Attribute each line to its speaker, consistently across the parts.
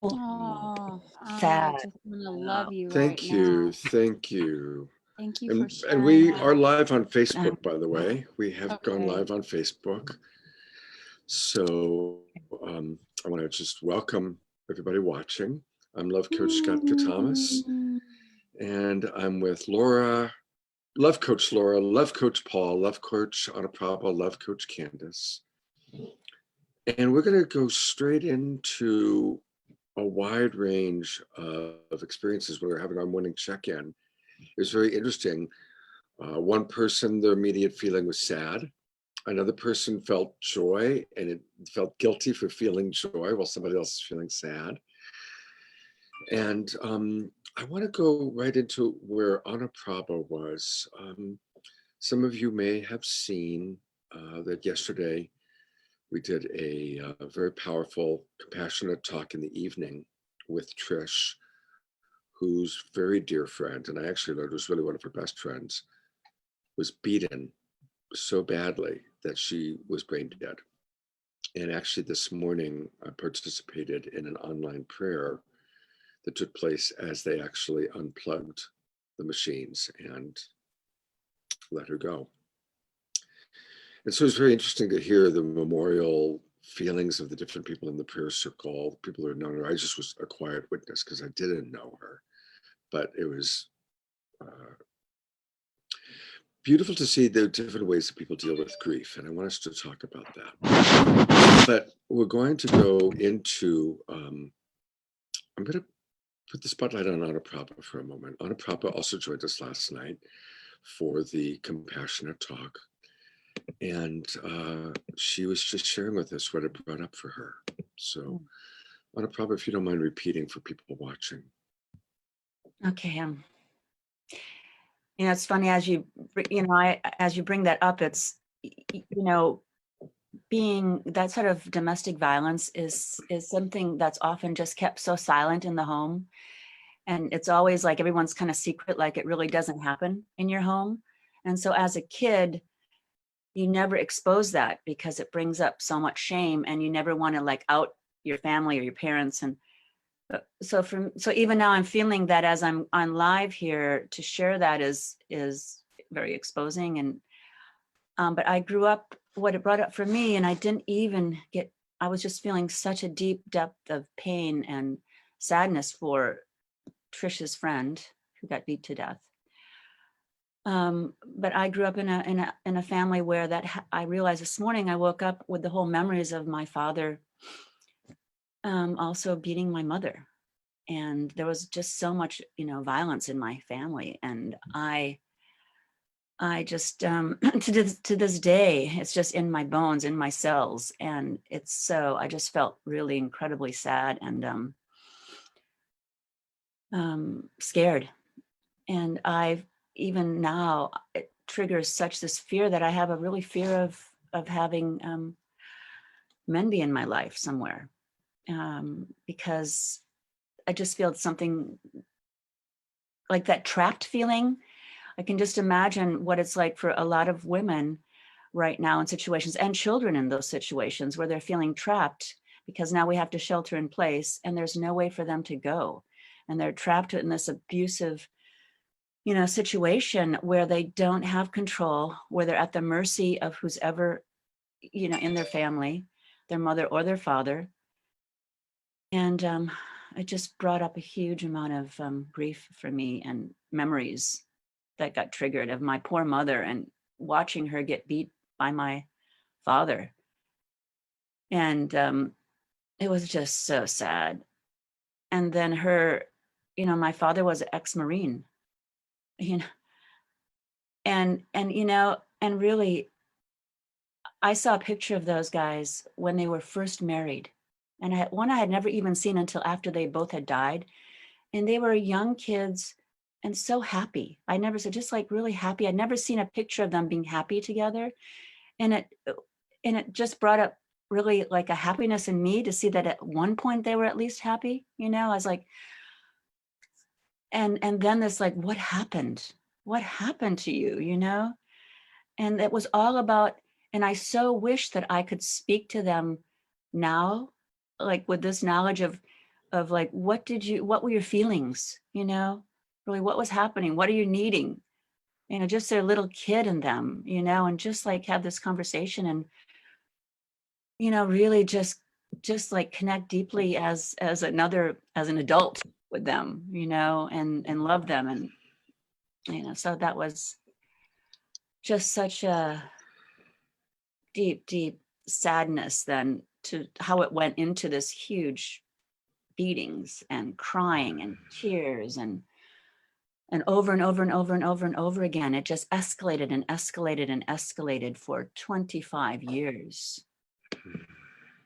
Speaker 1: Oh, I
Speaker 2: Sad.
Speaker 1: just want to
Speaker 2: Uh,
Speaker 1: love you right
Speaker 3: Thank you.
Speaker 1: now.
Speaker 3: Thank you.
Speaker 1: Thank you for
Speaker 3: And
Speaker 1: sharing
Speaker 3: we are
Speaker 1: that.
Speaker 3: live on
Speaker 2: um,
Speaker 3: Facebook, by the way. We have gone
Speaker 1: Okay.
Speaker 3: live on Facebook. So I want to just welcome everybody watching. I'm Love Coach Scott Thomas, and I'm with Laura, Love Coach Laura, Love Coach Paul, Love Coach Anaprabha, Love Coach Candace. And we're going to go straight into a wide range of experiences when we're having our morning check-in. It was very interesting. One person, their immediate feeling was sad. Another person felt joy and it felt guilty for feeling joy while somebody else is feeling sad. And I want to go right into where Anaprabha was. Some of you may have seen that yesterday we did a very powerful, compassionate talk in the evening with Trish, whose very dear friend, and I actually learned was really one of her best friends, was beaten so badly that she was brain dead. And actually, this morning, I participated in an online prayer that took place as they actually unplugged the machines and let her go. And so it was very interesting to hear the memorial feelings of the different people in the prayer circle, the people who had known her. I just was a quiet witness because I didn't know her, but it was beautiful to see the different ways that people deal with grief. And I want us to talk about that. But we're going to go into, I'm going to put the spotlight on Anaprabha for a moment. Anaprabha also joined us last night for the compassionate talk. And she was just sharing with us what it brought up for her. So, Anaprabha, if you don't mind repeating for people watching.
Speaker 2: okay. It's funny as you bring that up, it's, being that sort of domestic violence is something that's often just kept so silent in the home. And it's always like everyone's kind of secret, like it really doesn't happen in your home. And so as a kid, you never expose that because it brings up so much shame and you never want to like out your family or your parents. And so even now I'm feeling that as I'm on live here to share that is very exposing. And but I grew up, what it brought up for me, and I was just feeling such a deep depth of pain and sadness for Trisha's friend who got beat to death. But I grew up in a family where I realized this morning I woke up with the whole memories of my father also beating my mother. And there was just so much, violence in my family. And I just, to this day, it's just in my bones, in my cells. And I just felt really incredibly sad and scared. And even now, it triggers such this fear that I have a really fear of having men be in my life somewhere. Because I just feel something like that trapped feeling. I can just imagine what it's like for a lot of women right now in situations, and children in those situations where they're feeling trapped because now we have to shelter in place and there's no way for them to go. And they're trapped in this abusive, situation where they don't have control, where they're at the mercy of who's ever, in their family, their mother or their father. And it just brought up a huge amount of grief for me and memories that got triggered of my poor mother and watching her get beat by my father. And it was just so sad. And then my father was an ex-Marine, you know, and really, I saw a picture of those guys when they were first married. And one I had never even seen until after they both had died. And they were young kids and so happy. I never said, just like really happy. I'd never seen a picture of them being happy together. And it just brought up really like a happiness in me to see that at one point they were at least happy. I was like, and then this like, what happened? What happened to you? And it was all about, and I so wish that I could speak to them now, like with this knowledge of of like, what were your feelings? Really, what was happening? What are you needing? Just their little kid in them, and just like have this conversation and, really just like connect deeply as an adult with them, and love them. And, so that was just such a deep, deep sadness then to how it went into this huge beatings and crying and tears and over and over and over and over and over again. It just escalated and escalated and escalated for 25 years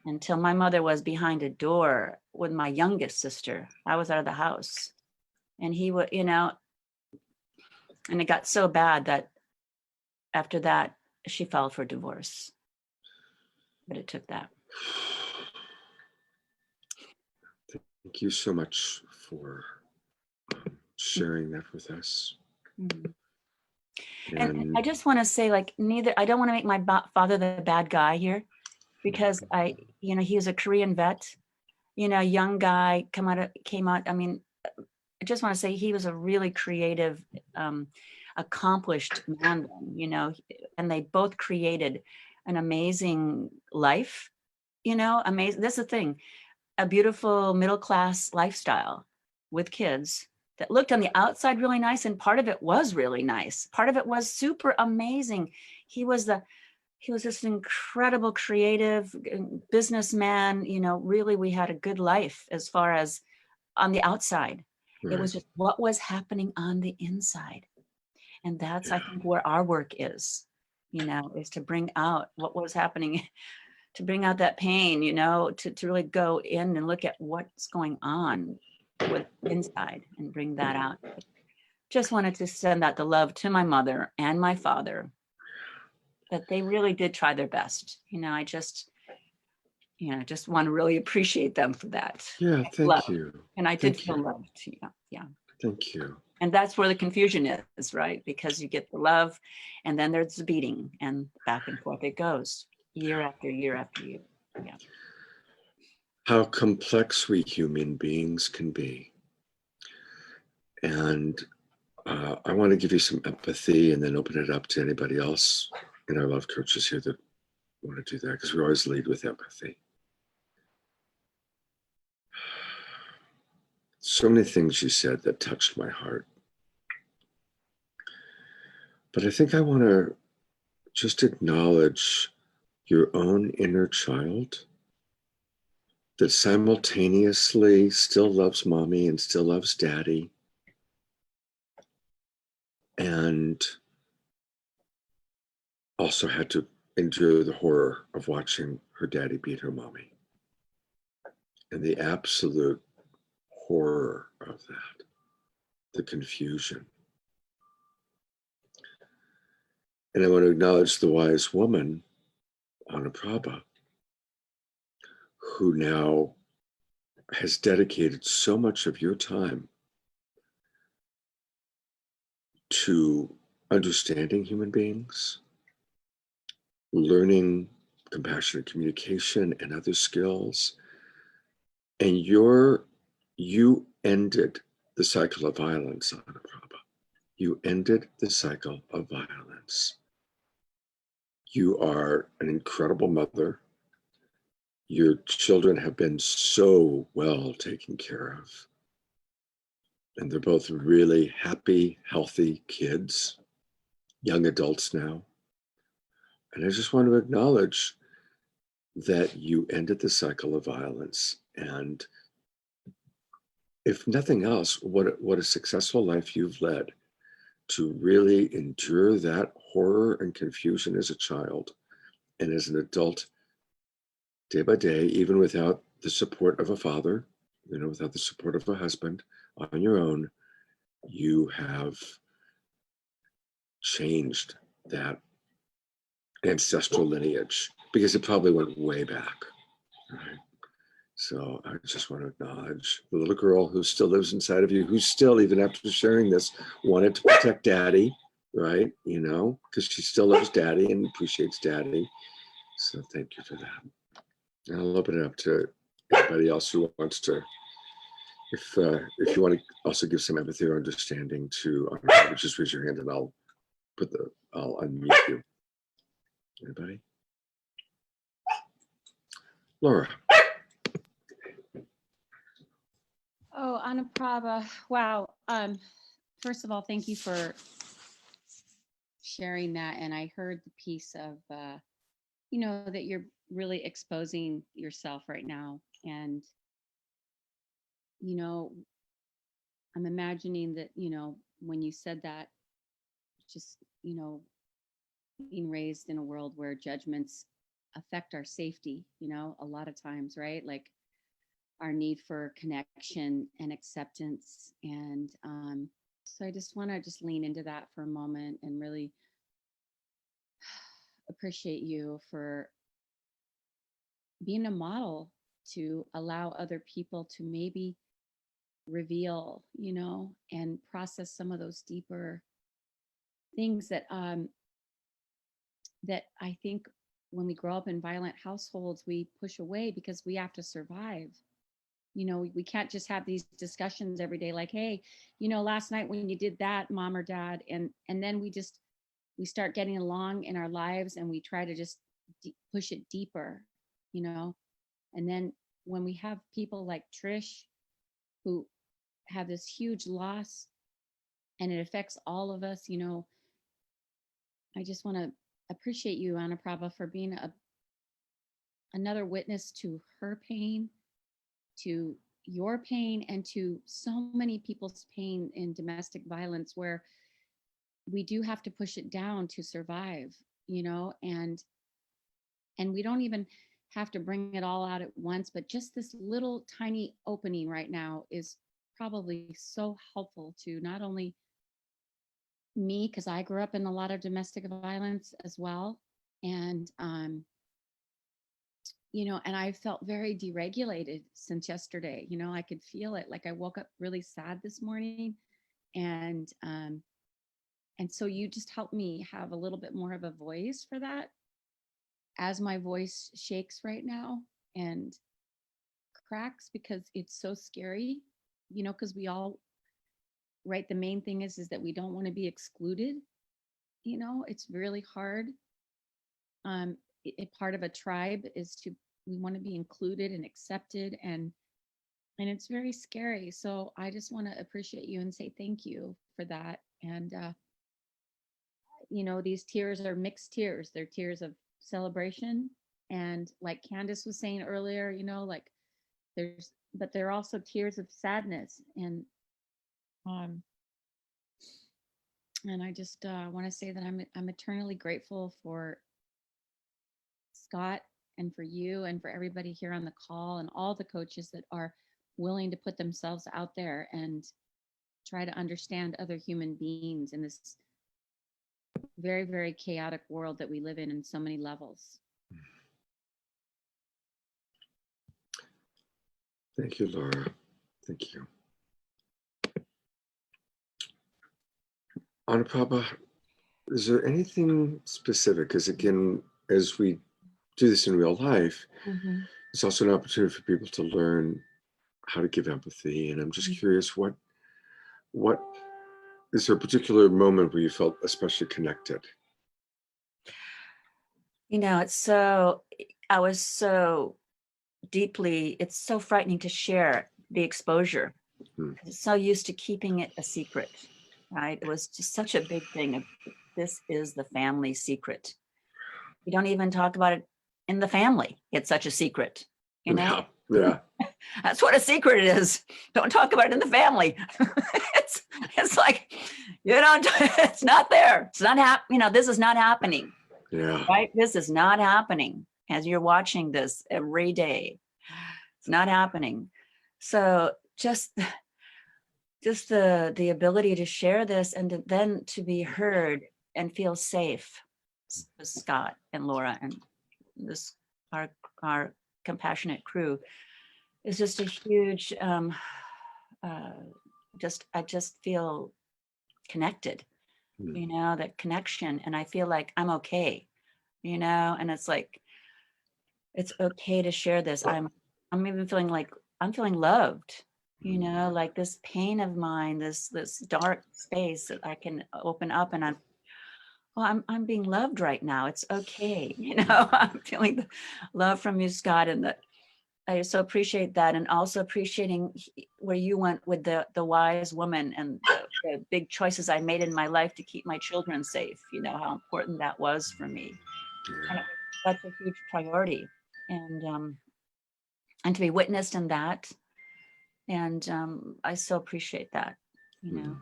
Speaker 2: until my mother was behind a door with my youngest sister. I was out of the house, and he would, and it got so bad that after that, she filed for divorce. But it took that.
Speaker 3: Thank you so much for sharing that with us.
Speaker 2: Mm-hmm. And I just want to say, like, I don't want to make my father the bad guy here, because he was a Korean vet, young guy, came out. I mean, I just want to say he was a really creative, accomplished man, and they both created an amazing life, amazing. That's the thing, a beautiful middle-class lifestyle with kids that looked on the outside really nice. And part of it was really nice. Part of it was super amazing. He was just an incredible creative businessman. Really, we had a good life as far as on the outside. Right. It was just what was happening on the inside. And that's, I think, where our work is, is to bring out what was happening, to bring out that pain, to really go in and look at what's going on with inside and bring that out. Just wanted to send out the love to my mother and my father, that they really did try their best. I just want to really appreciate them for that.
Speaker 3: Yeah, thank you.
Speaker 2: And I did feel loved. Yeah.
Speaker 3: Thank you.
Speaker 2: And that's where the confusion is, right? Because you get the love, and then there's the beating, and back and forth it goes, year after year after year. Yeah.
Speaker 3: How complex we human beings can be. And I want to give you some empathy and then open it up to anybody else in our love coaches here that want to do that, because we always lead with empathy. So many things you said that touched my heart. But I think I want to just acknowledge your own inner child that simultaneously still loves mommy and still loves daddy, and also had to endure the horror of watching her daddy beat her mommy, and the absolute horror of that, the confusion. And I want to acknowledge the wise woman, Anna Prabha, who now has dedicated so much of your time to understanding human beings, learning compassionate communication and other skills. And you ended the cycle of violence, Anna Prabha. You ended the cycle of violence. You are an incredible mother. Your children have been so well taken care of. And they're both really happy, healthy kids, young adults now. And I just want to acknowledge that you ended the cycle of violence. And if nothing else, what a successful life you've led, to really endure that horror and confusion as a child and as an adult, day by day, even without the support of a father, without the support of a husband, on your own. You have changed that ancestral lineage, because it probably went way back, right? So I just want to acknowledge the little girl who still lives inside of you, who still, even after sharing this, wanted to protect daddy, right? Because she still loves daddy and appreciates daddy. So thank you for that. And I'll open it up to anybody else who wants to If you want to also give some empathy or understanding to, just raise your hand and I'll unmute you. Anybody? Laura.
Speaker 1: Oh, Anaprabha, wow. First of all, thank you for sharing that. And I heard the piece of, that you're really exposing yourself right now. And, I'm imagining that, when you said that, just, being raised in a world where judgments affect our safety, a lot of times, right? Like our need for connection and acceptance. And so I just want to just lean into that for a moment and really appreciate you for being a model to allow other people to maybe reveal, and process some of those deeper things that that I think when we grow up in violent households, we push away because we have to survive. We can't just have these discussions every day like, hey, last night when you did that, mom or dad, and then we start getting along in our lives and we try to just push it deeper, and then when we have people like Trish who have this huge loss and it affects all of us, I just want to appreciate you, Anaprabha, for being another witness to her pain, to your pain, and to so many people's pain in domestic violence, where we do have to push it down to survive, and we don't even have to bring it all out at once, but just this little tiny opening right now is probably so helpful to not only me, because I grew up in a lot of domestic violence as well, and and I felt very deregulated since yesterday. I could feel it. Like I woke up really sad this morning, and so you just helped me have a little bit more of a voice for that, as my voice shakes right now and cracks because it's so scary, because we all, right, the main thing is that we don't want to be excluded. It's really hard. Part of a tribe is we want to be included and accepted, and it's very scary. So I just want to appreciate you and say thank you for that. And these tears are mixed tears. They're tears of celebration, and like Candace was saying earlier, like but they're also tears of sadness. And I just want to say that I'm eternally grateful for Scott and for you and for everybody here on the call and all the coaches that are willing to put themselves out there and try to understand other human beings in this very, very chaotic world that we live in so many levels.
Speaker 3: Thank you, Laura. Thank you. Anaprabha, is there anything specific? Because again, as we do this in real life, it's also an opportunity for people to learn how to give empathy. And I'm just curious, what is there a particular moment where you felt especially connected?
Speaker 2: It's I was so deeply, it's so frightening to share the exposure. It's so used to keeping it a secret, right? It was just such a big thing of, this is the family secret. You don't even talk about it in the family. It's such a secret,
Speaker 3: Yeah.
Speaker 2: That's what a secret is. Don't talk about it in the family. it's like, it's not there. It's not happening. This is not happening.
Speaker 3: Yeah.
Speaker 2: Right? This is not happening as you're watching this every day. It's not happening. So just the ability to share this and then to be heard and feel safe with Scott and Laura and this our compassionate crew is just a huge I just feel connected, that connection, and I feel like I'm okay, and it's like it's okay to share this. I'm even feeling like I'm feeling loved, you know, like this pain of mine, this dark space that I can open up, and I'm being loved right now. It's okay. You know, I'm feeling the love from you, Scott, and that I so appreciate that. And also appreciating where you went with the wise woman and the big choices I made in my life to keep my children safe. You know, how important that was for me. And it was such a huge priority. And to be witnessed in that. And I so appreciate that, you know.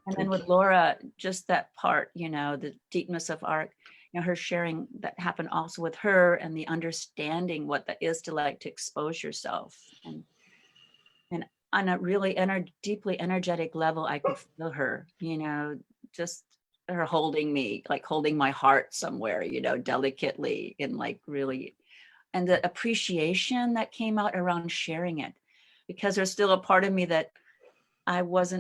Speaker 2: And then with Laura, just that part, you know, the deepness of art, you know, her sharing that happened also with her, and the understanding what that is to like to expose yourself. And on a really deeply energetic level, I could feel her, you know, just her holding me, like holding my heart somewhere, you know, delicately, and like really, and the appreciation that came out around sharing it, because there's still a part of me that I was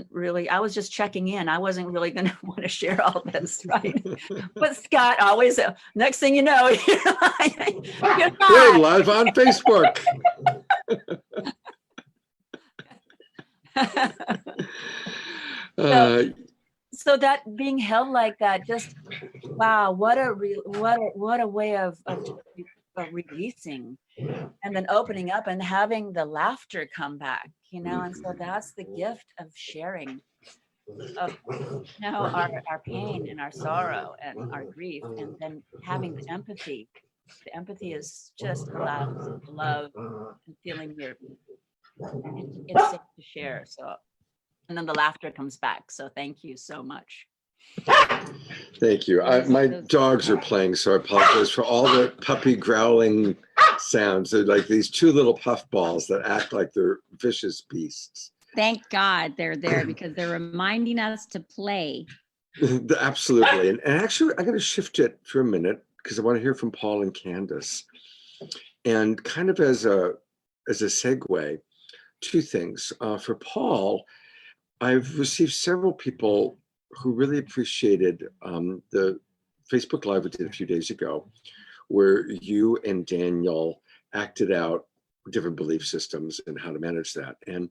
Speaker 2: just checking in. I wasn't really going to want to share all this, right? But Scott always, next thing you know, you're
Speaker 3: We're
Speaker 2: not.
Speaker 3: live on Facebook.
Speaker 2: So that being held like that, just wow, what a way of releasing, and then opening up and having the laughter come back, you know. And so that's the gift of sharing, of, you know, our pain and our sorrow and our grief, and then having the empathy. The empathy is just allows love and feeling it's safe to share. So, and then the laughter comes back. So thank you so much.
Speaker 3: Thank you. My dogs are playing, so I apologize for all the puppy growling sounds. They're like these two little puffballs that act like they're vicious beasts.
Speaker 1: Thank God they're there, because they're reminding us to play.
Speaker 3: Absolutely. And actually, I'm going to shift it for a minute because I want to hear from Paul and Candace. And kind of as a segue, two things. For Paul, I've received several people who really appreciated the Facebook Live we did a few days ago, where you and Daniel acted out different belief systems and how to manage that. And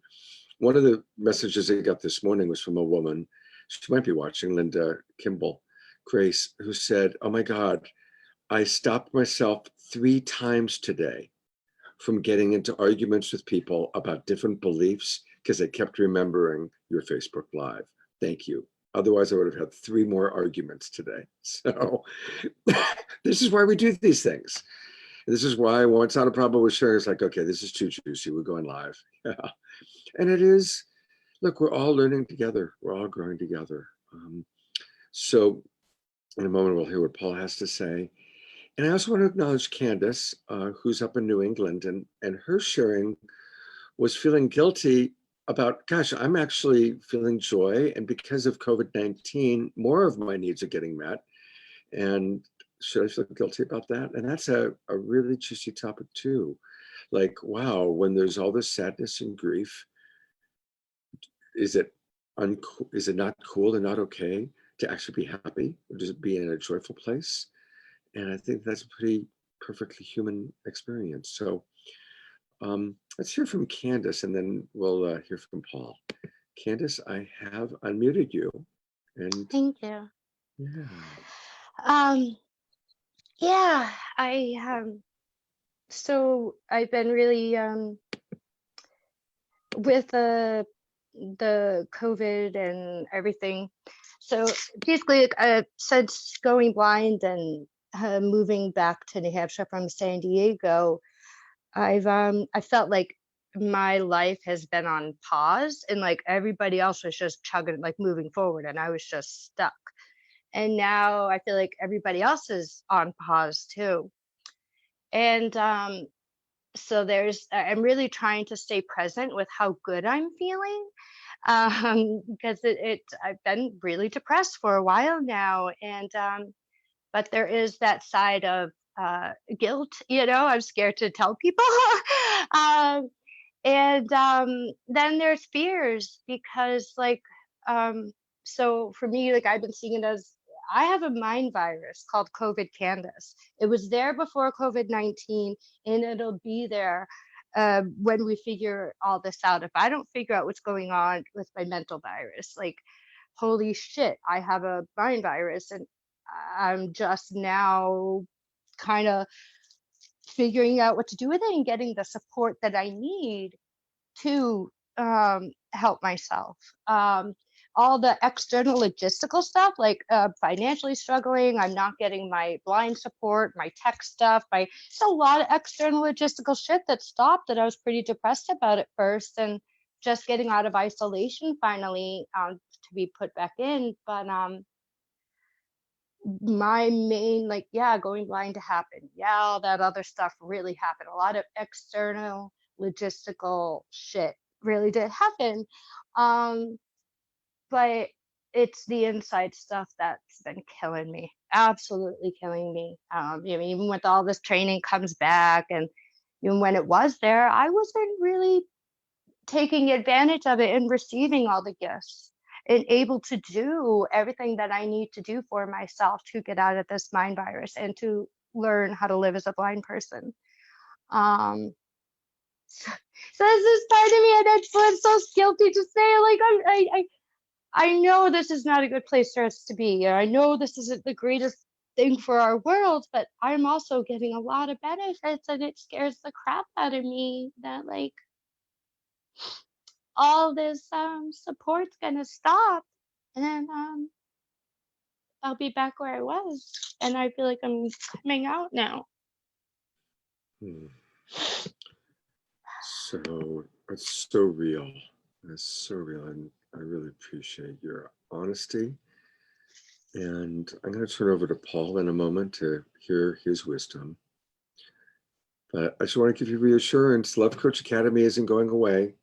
Speaker 3: one of the messages I got this morning was from a woman, she might be watching, Linda Kimball Grace, who said, "Oh my God, I stopped myself 3 times today from getting into arguments with people about different beliefs because I kept remembering your Facebook Live. Thank you. Otherwise, I would have had 3 more arguments today." So this is why we do these things. This is why once on a problem with sharing, it's like, okay, this is too juicy. We're going live. Yeah. And it is, look, we're all learning together. We're all growing together. So in a moment, we'll hear what Paul has to say. And I also want to acknowledge Candace, who's up in New England, and her sharing was feeling guilty about, gosh, I'm actually feeling joy. And because of COVID-19, more of my needs are getting met. And should I feel guilty about that? And that's a really juicy topic too. Like, wow, when there's all this sadness and grief, is it not cool and not okay to actually be happy, or does it be in a joyful place? And I think that's a pretty perfectly human experience. So let's hear from Candace, and then we'll hear from Paul. Candace, I have unmuted you. And
Speaker 4: thank you.
Speaker 3: Yeah.
Speaker 4: Yeah, so I've been really with the COVID and everything. So basically, since going blind and moving back to New Hampshire from San Diego, I felt like my life has been on pause, and like everybody else was just chugging, like moving forward, and I was just stuck. And now I feel like everybody else is on pause too. And so I'm really trying to stay present with how good I'm feeling, because I've been really depressed for a while now. And but there is that side of guilt, you know, I'm scared to tell people. And then there's fears, because like so for me, like I've been seeing it as, I have a mind virus called COVID Candace. It was there before COVID-19, and it'll be there when we figure all this out. If I don't figure out what's going on with my mental virus, like, holy shit, I have a mind virus, and I'm just now kind of figuring out what to do with it and getting the support that I need to help myself. All the external logistical stuff, like financially struggling, I'm not getting my blind support, my tech stuff, it's a lot of external logistical shit that stopped that I was pretty depressed about at first, and just getting out of isolation finally to be put back in. But my main, like, yeah, going blind to happen. Yeah, all that other stuff really happened. A lot of external logistical shit really did happen. But it's the inside stuff that's been killing me, absolutely killing me. You know, even with all this training comes back, and even when it was there, I wasn't really taking advantage of it and receiving all the gifts and able to do everything that I need to do for myself to get out of this mind virus and to learn how to live as a blind person. Um, so, so this is part of me, and I'm so guilty to say, like, I know this is not a good place for us to be. I know this isn't the greatest thing for our world, but I'm also getting a lot of benefits, and it scares the crap out of me that, like, all this support's gonna stop, and I'll be back where I was, and I feel like I'm coming out now.
Speaker 3: Hmm. So it's so real. It's so real. And I really appreciate your honesty. And I'm going to turn over to Paul in a moment to hear his wisdom. But I just want to give you reassurance. Love Coach Academy isn't going away.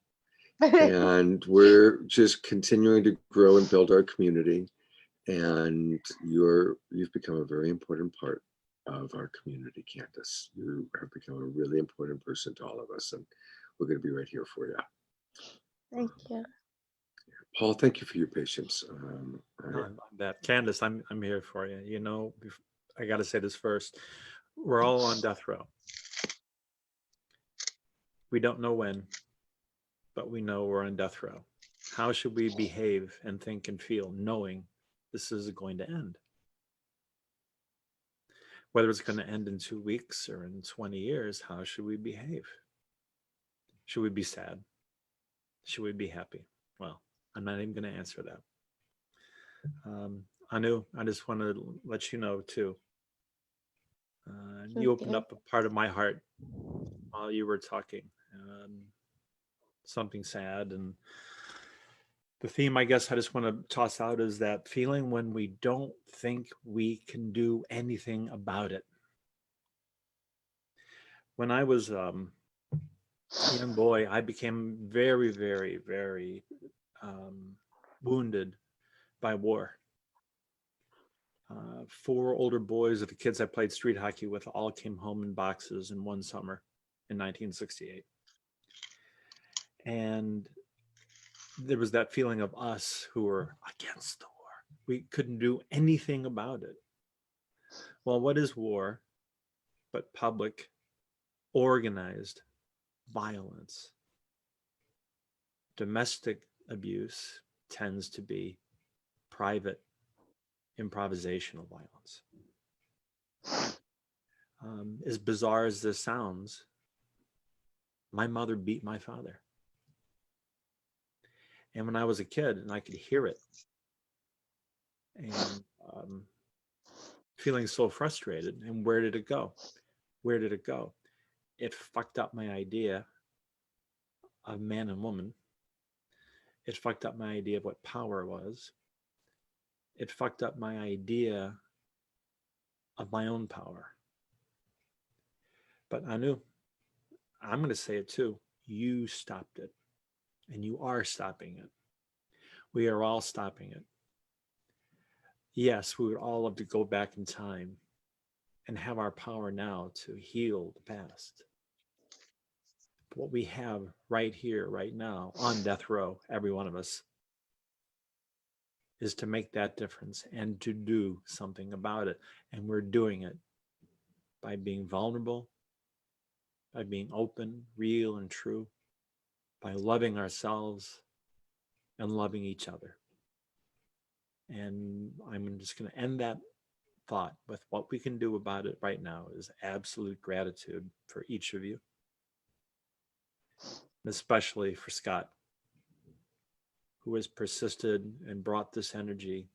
Speaker 3: And we're just continuing to grow and build our community. And you've become a very important part of our community, Candace. You have become a really important person to all of us, and we're going to be right here for you.
Speaker 4: Thank you.
Speaker 3: Paul, thank you for your patience.
Speaker 5: On that, Candace, I'm here for you. You know, I got to say this first. We're all on death row. We don't know when, but we know we're on death row. How should we behave and think and feel knowing this is going to end? Whether it's going to end in 2 weeks or in 20 years, how should we behave? Should we be sad? Should we be happy? Well, I'm not even going to answer that. Anu, I just want to let you know too. You opened up a part of my heart while you were talking. Something sad, and the theme I guess I just want to toss out is that feeling when we don't think we can do anything about it. When I was a young boy, I became very, very, very wounded by war. 4 older boys of the kids I played street hockey with all came home in boxes in one summer in 1968. And there was that feeling of us who were against the war. We couldn't do anything about it. Well, what is war but public, organized violence? Domestic abuse tends to be private, improvisational violence. As bizarre as this sounds, my mother beat my father. And when I was a kid and I could hear it, and feeling so frustrated, and where did it go? Where did it go? It fucked up my idea of man and woman. It fucked up my idea of what power was. It fucked up my idea of my own power. But Anu, I'm going to say it too. You stopped it, and you are stopping it. We are all stopping it. Yes, we would all love to go back in time and have our power now to heal the past. But what we have right here, right now, on death row, every one of us, is to make that difference and to do something about it. And we're doing it by being vulnerable, by being open, real, and true, by loving ourselves and loving each other. And I'm just going to end that thought with what we can do about it right now is absolute gratitude for each of you, especially for Scott, who has persisted and brought this energy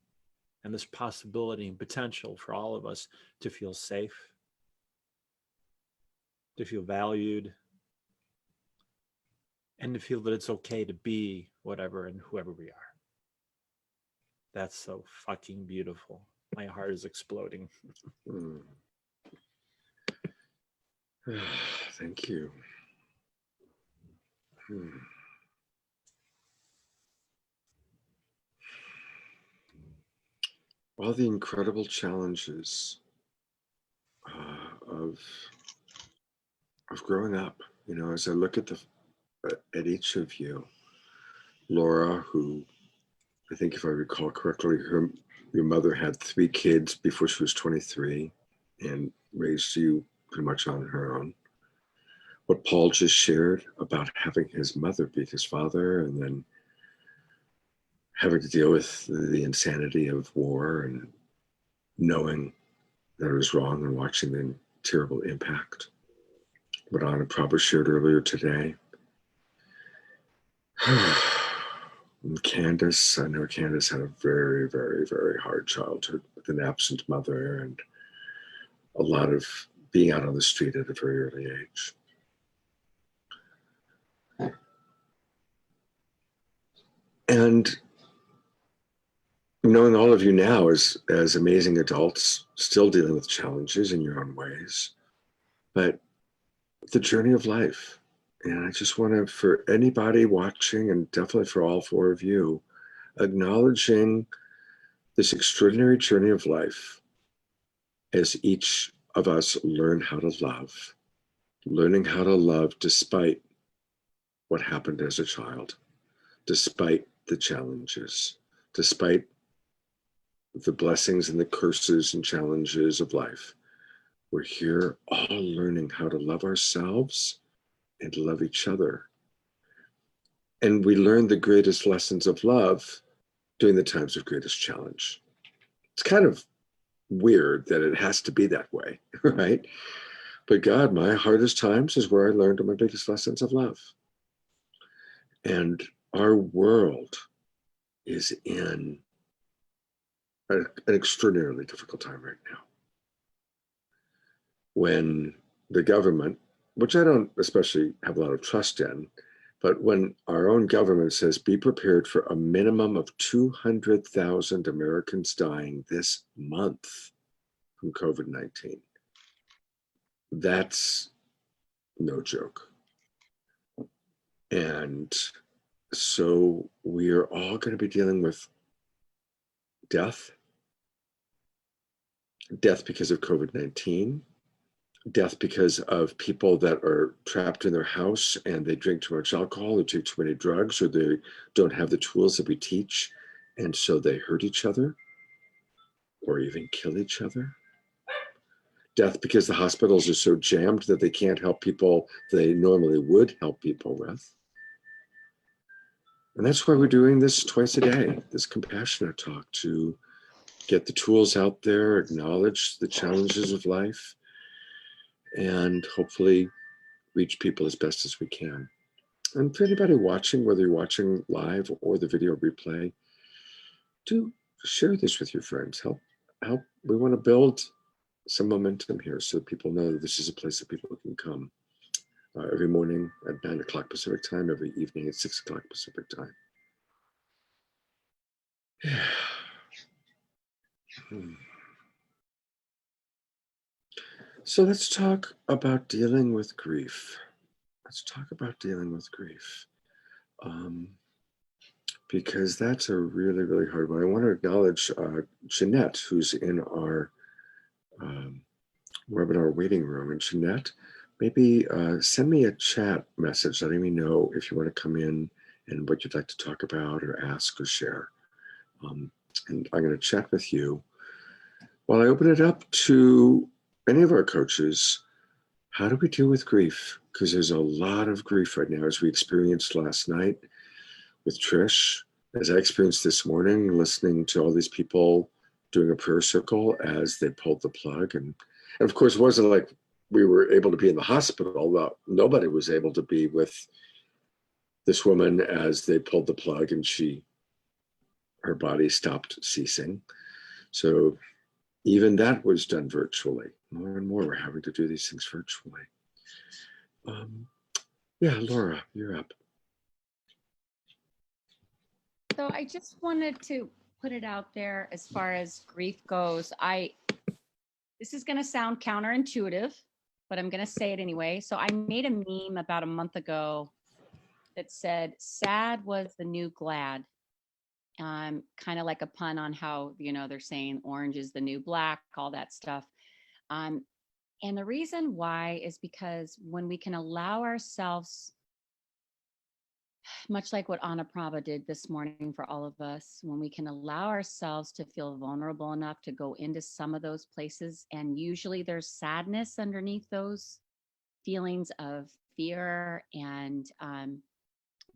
Speaker 5: and this possibility and potential for all of us to feel safe, to feel valued, and to feel that it's okay to be whatever and whoever we are. That's so fucking beautiful. My heart is exploding.
Speaker 3: Mm. Thank you. Hmm. All the incredible challenges of growing up, you know, as I look at at each of you, Laura, who I think if I recall correctly, your mother had 3 kids before she was 23 and raised you pretty much on her own. What Paul just shared about having his mother beat his father and then having to deal with the insanity of war and knowing that it was wrong and watching the terrible impact. What Anna Prabha shared earlier today. And Candace, I know Candace had a very, very, very hard childhood with an absent mother and a lot of being out on the street at a very early age. And knowing all of you now as amazing adults, still dealing with challenges in your own ways, but the journey of life. And I just want to, for anybody watching, and definitely for all 4 of you, acknowledging this extraordinary journey of life as each of us learn how to love, learning how to love despite what happened as a child, despite the challenges, despite the blessings and the curses and challenges of life. We're here all learning how to love ourselves and to love each other. And we learn the greatest lessons of love during the times of greatest challenge. It's kind of weird that it has to be that way, right? But God, my hardest times is where I learned my biggest lessons of love. And our world is in an extraordinarily difficult time right now. When the government, which I don't especially have a lot of trust in, but when our own government says be prepared for a minimum of 200,000 Americans dying this month from COVID-19, that's no joke. And so we are all going to be dealing with death because of COVID-19, death because of people that are trapped in their house and they drink too much alcohol or take too many drugs, or they don't have the tools that we teach, and so they hurt each other or even kill each other. Death because the hospitals are so jammed that they can't help people they normally would help people with. And that's why we're doing this twice a day, this compassionate talk, to get the tools out there, acknowledge the challenges of life, and hopefully reach people as best as we can. And for anybody watching, whether you're watching live or the video replay, do share this with your friends. Help. We want to build some momentum here so that people know that this is a place that people can come every morning at 9 o'clock Pacific time, every evening at 6 o'clock Pacific time. Yeah. So let's talk about dealing with grief. Let's talk about dealing with grief. Because that's a really, really hard one. I want to acknowledge Jeanette, who's in our webinar waiting room. And Jeanette, maybe send me a chat message letting me know if you want to come in and what you'd like to talk about or ask or share. And I'm going to chat with you while I open it up to any of our coaches how do we deal with grief? Because there's a lot of grief right now, as we experienced last night with Trish, as I experienced this morning, listening to all these people doing a prayer circle as they pulled the plug. And of course, it wasn't like we were able to be in the hospital, but nobody was able to be with this woman as they pulled the plug and her body stopped ceasing. So even that was done virtually. More and more, we're having to do these things virtually. Yeah, Laura, you're up.
Speaker 1: So I just wanted to put it out there as far as grief goes. This is going to sound counterintuitive, but I'm going to say it anyway. So I made a meme about a month ago that said, sad was the new glad. Kind of like a pun on how, they're saying orange is the new black, all that stuff. And the reason why is because when we can allow ourselves, much like what Anna Prabha did this morning for all of us, when we can allow ourselves to feel vulnerable enough to go into some of those places, and usually there's sadness underneath those feelings of fear and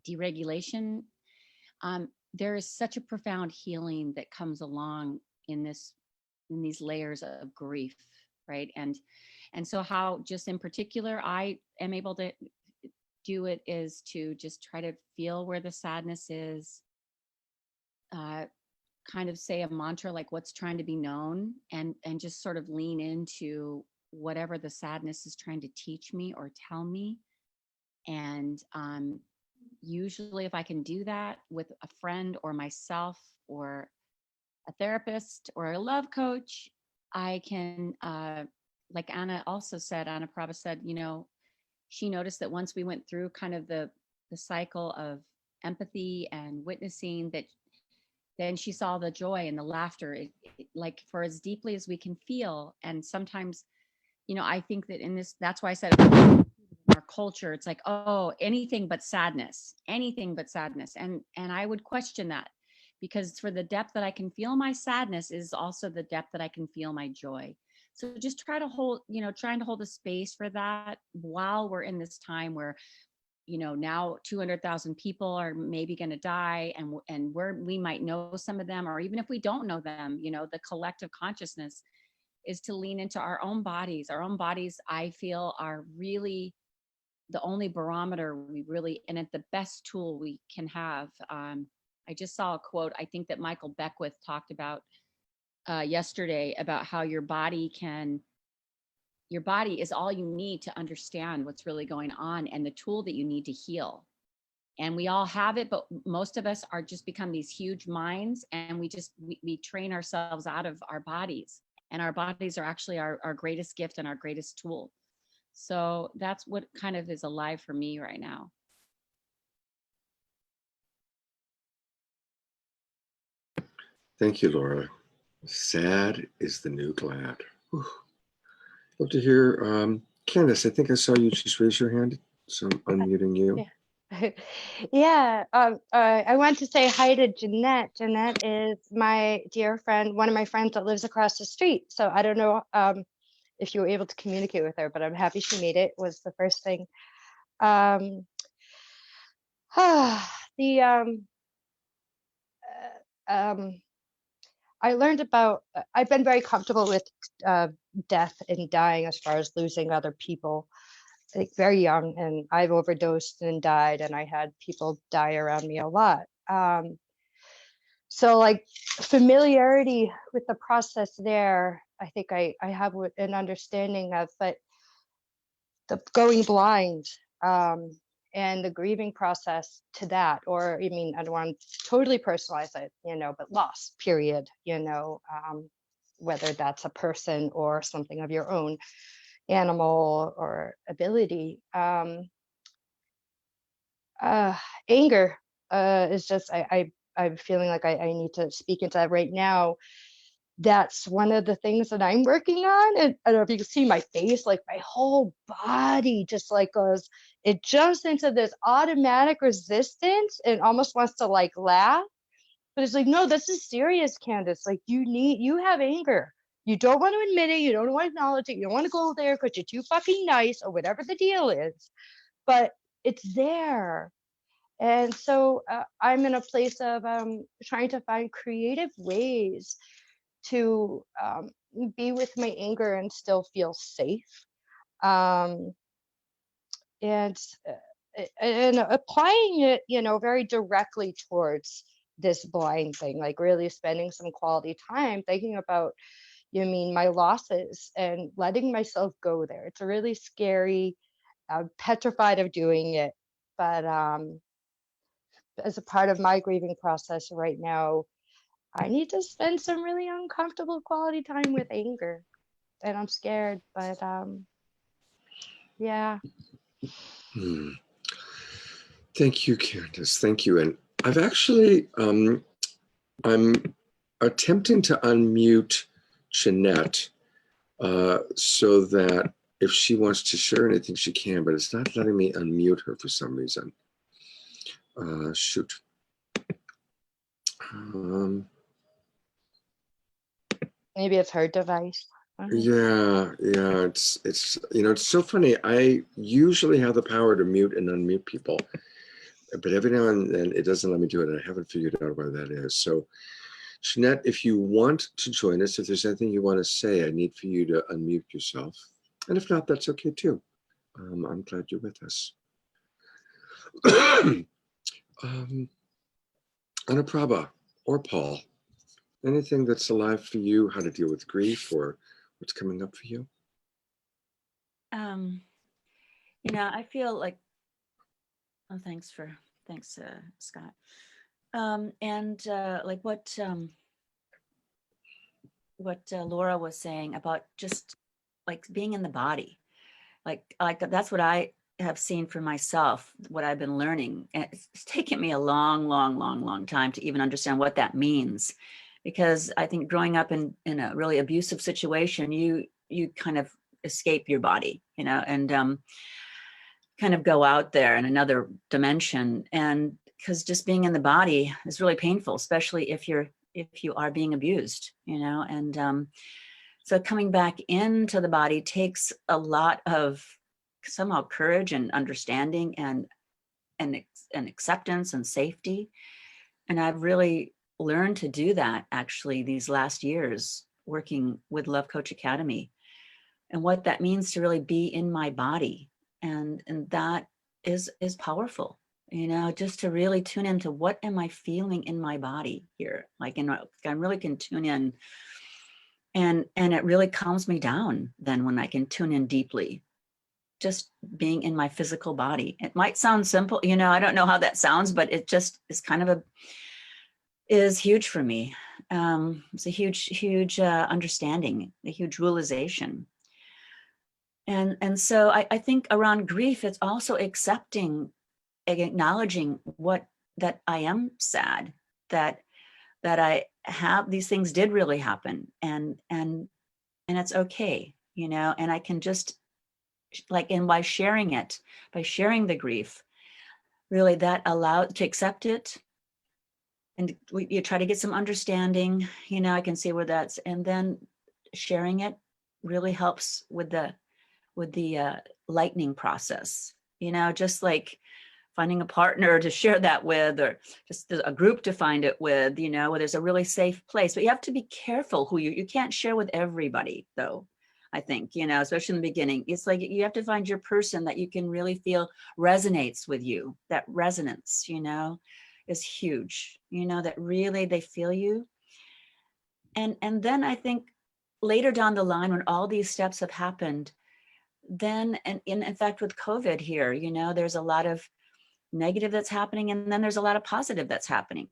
Speaker 1: deregulation, there is such a profound healing that comes along in these layers of grief, right? And so how, just in particular, I am able to do it is to just try to feel where the sadness is, kind of say a mantra like what's trying to be known, and just sort of lean into whatever the sadness is trying to teach me or tell me. And usually if I can do that with a friend or myself or a therapist or a love coach, I can, like Anna Prabha said, she noticed that once we went through kind of the cycle of empathy and witnessing, that then she saw the joy and the laughter, like for as deeply as we can feel. And sometimes, I think that that's why I said our culture, it's like, oh, anything but sadness. And I would question that, because for the depth that I can feel my sadness is also the depth that I can feel my joy. So just trying to hold a space for that while we're in this time where, now 200,000 people are maybe going to die, and we might know some of them, or even if we don't know them, the collective consciousness is to lean into our own bodies. Our own bodies, I feel, are really the only barometer and it's the best tool we can have. I just saw a quote, I think that Michael Beckwith talked about yesterday, about how your body is all you need to understand what's really going on, and the tool that you need to heal. And we all have it, but most of us are just become these huge minds, and we train ourselves out of our bodies, and our bodies are actually our greatest gift and our greatest tool. So that's what kind of is alive for me right now.
Speaker 3: Thank you, Laura. Sad is the new glad. Whew. Love to hear, Candace, I think I saw you just raise your hand, so I'm unmuting you.
Speaker 4: Yeah, I want to say hi to Jeanette. Jeanette is my dear friend, one of my friends that lives across the street. So I don't know if you were able to communicate with her, but I'm happy she made it, was the first thing. I learned about, I've been very comfortable with death and dying as far as losing other people. I think very young, and I've overdosed and died, and I had people die around me a lot. So like familiarity with the process there, I think I have an understanding of, but the going blind and the grieving process to that, or I mean, I don't want to totally personalize it, but loss, period, whether that's a person or something of your own, animal or ability. Anger is just, I'm feeling like I need to speak into that right now. That's one of the things that I'm working on. And I don't know if you can see my face, like my whole body just like goes, it jumps into this automatic resistance and almost wants to like laugh. But it's like, no, this is serious, Candace. Like you have anger. You don't want to admit it. You don't want to acknowledge it. You don't want to go there because you're too fucking nice or whatever the deal is. But it's there. And so I'm in a place of trying to find creative ways to be with my anger and still feel safe. Um, and applying it, very directly towards this blind thing, like really spending some quality time thinking about, my losses and letting myself go there. It's really scary. I'm petrified of doing it, but as a part of my grieving process right now, I need to spend some really uncomfortable quality time with anger, and I'm scared, but yeah.
Speaker 3: Thank you, Candace. Thank you. And I've actually, I'm attempting to unmute Jeanette so that if she wants to share anything, she can, but it's not letting me unmute her for some reason. Shoot.
Speaker 4: Maybe it's her device.
Speaker 3: Yeah, it's it's so funny. I usually have the power to mute and unmute people, but every now and then it doesn't let me do it, and I haven't figured out why that is. So, Jeanette, if you want to join us, if there's anything you want to say, I need for you to unmute yourself, and if not, that's okay too. I'm glad you're with us. Anaprabha or Paul, anything that's alive for you, how to deal with grief or what's coming up for you?
Speaker 2: I feel like, oh, thanks, Scott. Like what Laura was saying about just like being in the body, like that's what I have seen for myself, what I've been learning. And it's taken me a long time to even understand what that means, because I think growing up in a really abusive situation, you kind of escape your body, and kind of go out there in another dimension. And because just being in the body is really painful, especially if you are being abused, and so coming back into the body takes a lot of somehow courage and understanding and acceptance and safety. And I've really learned to do that actually these last years working with Love Coach Academy, and what that means to really be in my body. And that is powerful, just to really tune into what am I feeling in my body here. Like, I really can tune in, and it really calms me down then when I can tune in deeply, just being in my physical body. It might sound simple, I don't know how that sounds, but it just is kind of is huge for me. It's a huge understanding, a huge realization. And so I think around grief, it's also accepting and acknowledging that I am sad, that I have these things did really happen, and it's okay, and I can just and by sharing the grief, really that allowed to accept it. And you try to get some understanding, I can see where that's, and then sharing it really helps with the lightening process, just like finding a partner to share that with, or just a group to find it with, where there's a really safe place. But you have to be careful who you can't share with everybody though. I think, especially in the beginning, it's like you have to find your person that you can really feel resonates with you. That resonance, is huge, that really they feel you. And then I think later down the line, when all these steps have happened, then, and in fact, with COVID here, there's a lot of negative that's happening, and then there's a lot of positive that's happening,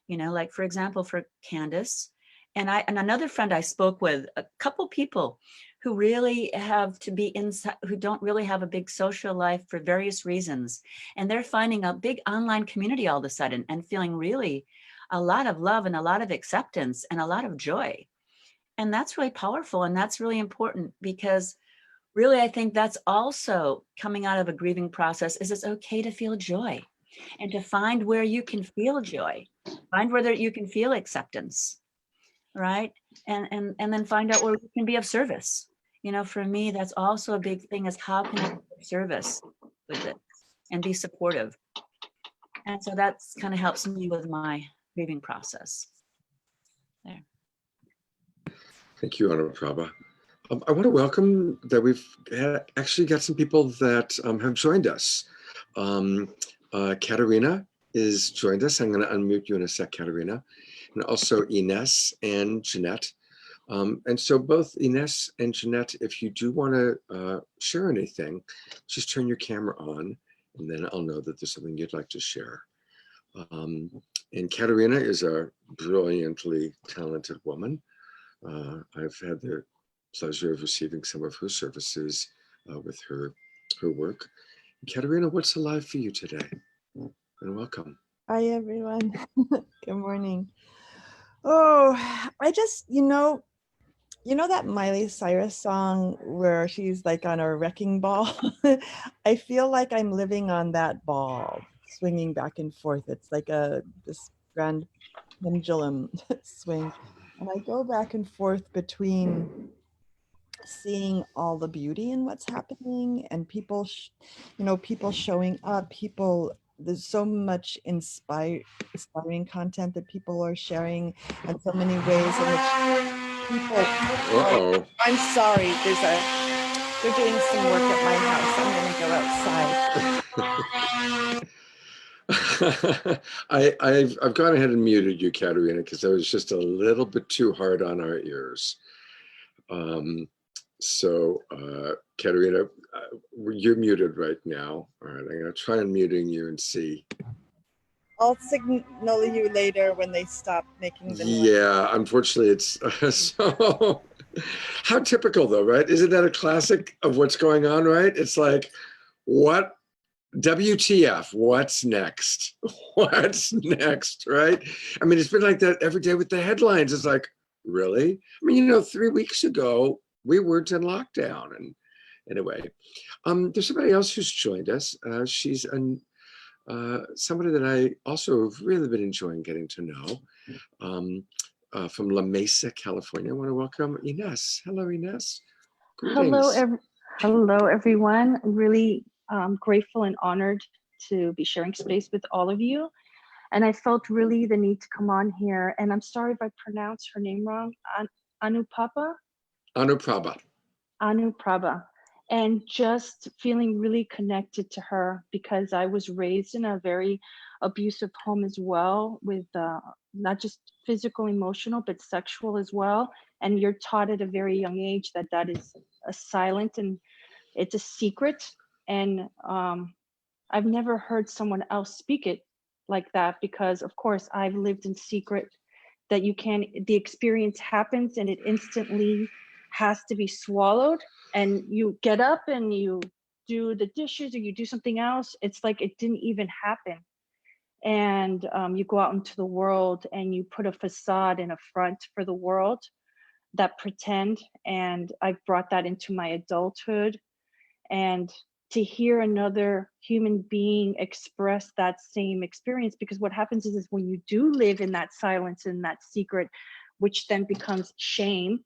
Speaker 2: like for example, for Candace and another friend I spoke with, a couple people who really have to be inside, who don't really have a big social life for various reasons. And they're finding a big online community all of a sudden and feeling really a lot of love and a lot of acceptance and a lot of joy. And that's really powerful. And that's really important, because really, I think that's also coming out of a grieving process, is it's okay to feel joy and to find where you can feel joy, find where you can feel acceptance. right? And then find out where we can be of service. You know, for me, that's also a big thing, is how can I be of service with it and be supportive. And so that's kind of helps me with my grieving process. There.
Speaker 3: Thank you, Anuprabha. I want to welcome that we've actually got some people that have joined us. Katerina is joined us. I'm going to unmute you in a sec, Katerina. And also Ines and Jeanette. And so both Ines and Jeanette, if you do want to share anything, just turn your camera on, and then I'll know that there's something you'd like to share. And Katerina is a brilliantly talented woman. I've had the pleasure of receiving some of her services with her work. Katerina, what's alive for you today? And welcome.
Speaker 6: Hi, everyone. Good morning. Oh, I just, you know that Miley Cyrus song where she's like on a wrecking ball? I feel like I'm living on that ball, swinging back and forth. It's like this grand pendulum swing. And I go back and forth between seeing all the beauty in what's happening and people, people showing up, there's so much inspiring content that people are sharing, and so many ways in which people.
Speaker 3: Uh-oh.
Speaker 6: I'm sorry. They're doing some work at my house. I'm going to go outside.
Speaker 3: I've gone ahead and muted you, Katerina, because that was just a little bit too hard on our ears. Katerina, you're muted right now. All right, I'm going to try unmuting you and see.
Speaker 6: I'll signal you later when they stop making the noise.
Speaker 3: Yeah, unfortunately, it's so. How typical, though, right? Isn't that a classic of what's going on, right? It's like, what? WTF, what's next? What's next, right? I mean, it's been like that every day with the headlines. It's like, really? I mean, 3 weeks ago, we weren't in lockdown. And anyway, there's somebody else who's joined us. She's somebody that I also have really been enjoying getting to know, from La Mesa, California. I want to welcome Ines. Hello, Ines. Greetings.
Speaker 7: Hello, everyone. Really grateful and honored to be sharing space with all of you. And I felt really the need to come on here. And I'm sorry if I pronounce her name wrong. Anuprabha. Anuprabha. And just feeling really connected to her because I was raised in a very abusive home as well, with not just physical, emotional, but sexual as well. And you're taught at a very young age that is a silent and it's a secret. And I've never heard someone else speak it like that because, of course, I've lived in secret, that the experience happens and it instantly has to be swallowed, and you get up and you do the dishes or you do something else. It's like it didn't even happen. And you go out into the world and you put a facade and a front for the world that pretend. And I've brought that into my adulthood. And to hear another human being express that same experience, because what happens is when you do live in that silence and that secret, which then becomes shame,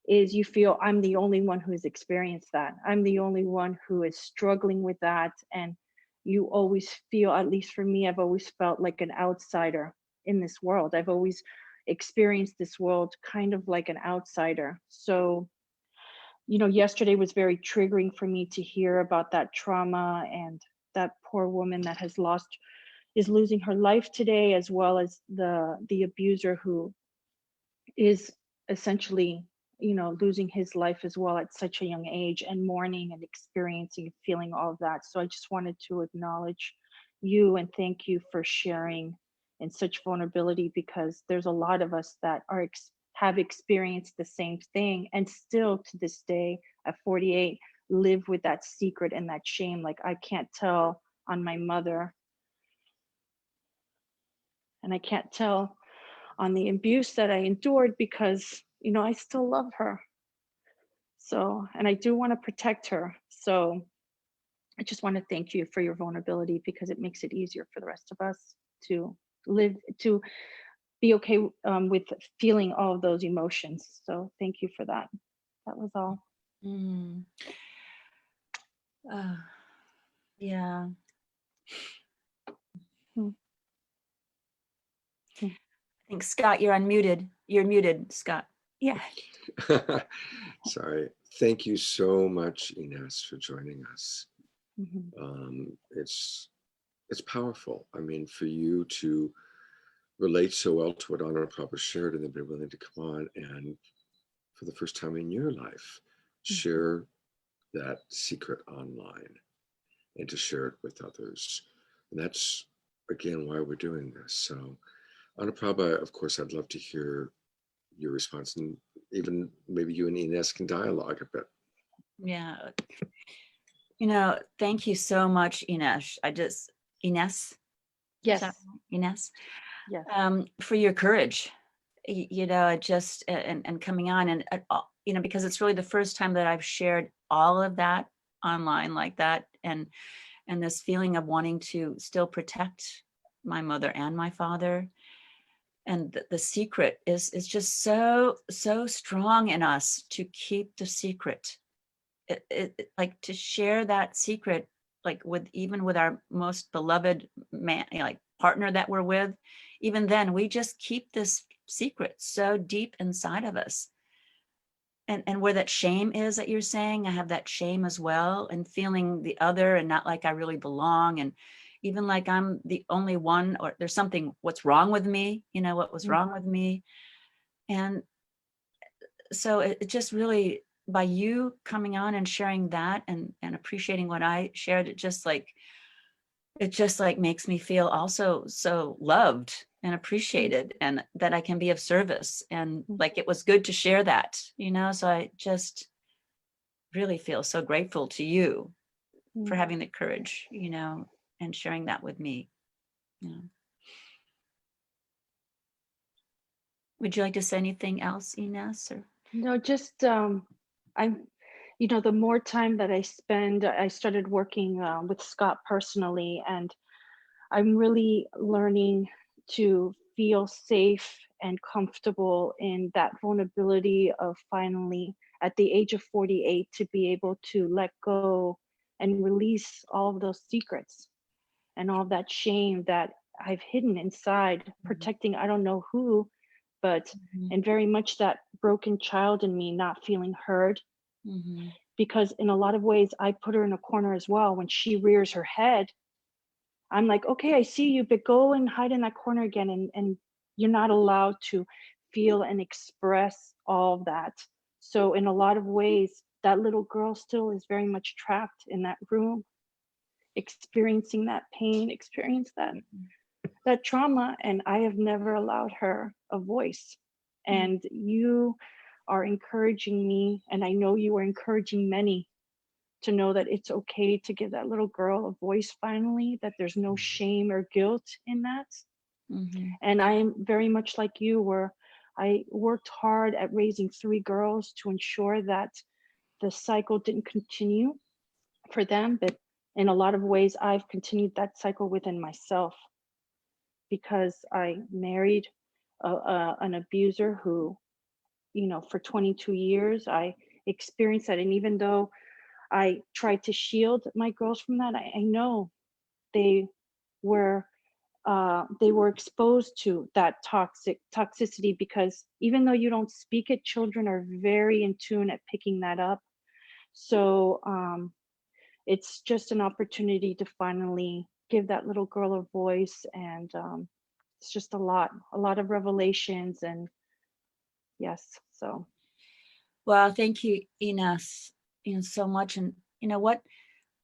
Speaker 7: is you feel I'm the only one who has experienced that. I'm the only one who is struggling with that. And you always feel, at least for me, I've always felt like an outsider in this world. I've always experienced this world kind of like an outsider. So, yesterday was very triggering for me to hear about that trauma, and that poor woman that is losing her life today, as well as the abuser who is essentially, losing his life as well at such a young age, and mourning and experiencing and feeling all of that. So I just wanted to acknowledge you and thank you for sharing in such vulnerability, because there's a lot of us that have experienced the same thing, and still to this day at 48 live with that secret and that shame. Like, I can't tell on my mother, and I can't tell on the abuse that I endured, because I still love her. So, and I do want to protect her. So I just want to thank you for your vulnerability, because it makes it easier for the rest of us to live, to be okay with feeling all of those emotions. So thank you for that. That was all.
Speaker 2: Mm. Yeah.
Speaker 7: Hmm. Hmm.
Speaker 2: I think Scott, you're unmuted. You're muted, Scott. Yeah.
Speaker 3: Sorry. Thank you so much, Ines, for joining us.
Speaker 7: Mhm.
Speaker 3: It's powerful. I mean, for you to relate so well to what Anna Prabha shared and then be willing to come on and for the first time in your life, share that secret online and to share it with others. And that's, again, why we're doing this. So, Anna Prabha, of course, I'd love to hear your response, and even maybe you and Ines can dialogue a bit.
Speaker 2: Yeah. Thank you so much, Ines. Ines? Is
Speaker 7: Yes.
Speaker 2: that right? Ines?
Speaker 7: Yes.
Speaker 2: For your courage, just and coming on and because it's really the first time that I've shared all of that online like that, and this feeling of wanting to still protect my mother and my father, and the secret is just so strong in us to keep the secret. Like to share that secret, like even with our most beloved man, like partner that we're with, even then we just keep this secret so deep inside of us. And where that shame is that you're saying, I have that shame as well, and feeling the other and not like I really belong, and even like I'm the only one, or there's something, what's wrong with me, what was wrong with me. And so it just really, by you coming on and sharing that and appreciating what I shared, it just like makes me feel also so loved and appreciated, and that I can be of service, and like it was good to share that, so I just really feel so grateful to you for having the courage, and sharing that with me. Would you like to say anything else, Ines? Or
Speaker 7: No, just I'm, the more time that I spend, I started working with Scott personally, and I'm really learning to feel safe and comfortable in that vulnerability of finally, at the age of 48, to be able to let go and release all of those secrets and all that shame that I've hidden inside, protecting I don't know who, but and very much that broken child in me not feeling heard. Because in a lot of ways, I put her in a corner as well. When she rears her head, I'm like, okay, I see you, but go and hide in that corner again. And you're not allowed to feel and express all of that. So in a lot of ways, that little girl still is very much trapped in that room, experiencing that pain, experience that trauma. And I have never allowed her a voice. And you are encouraging me, and I know you are encouraging many to know that it's okay to give that little girl a voice finally, that there's no shame or guilt in that. And I am very much like you, where I worked hard at raising 3 girls to ensure that the cycle didn't continue for them. But in a lot of ways, I've continued that cycle within myself, because I married an abuser who, for 22 years, I experienced that. And even though I tried to shield my girls from that, I know they were exposed to that toxicity, because even though you don't speak it, children are very in tune at picking that up. So it's just an opportunity to finally give that little girl a voice. And it's just a lot of revelations. And yes, so.
Speaker 2: Well, thank you, Ines, so much. And what,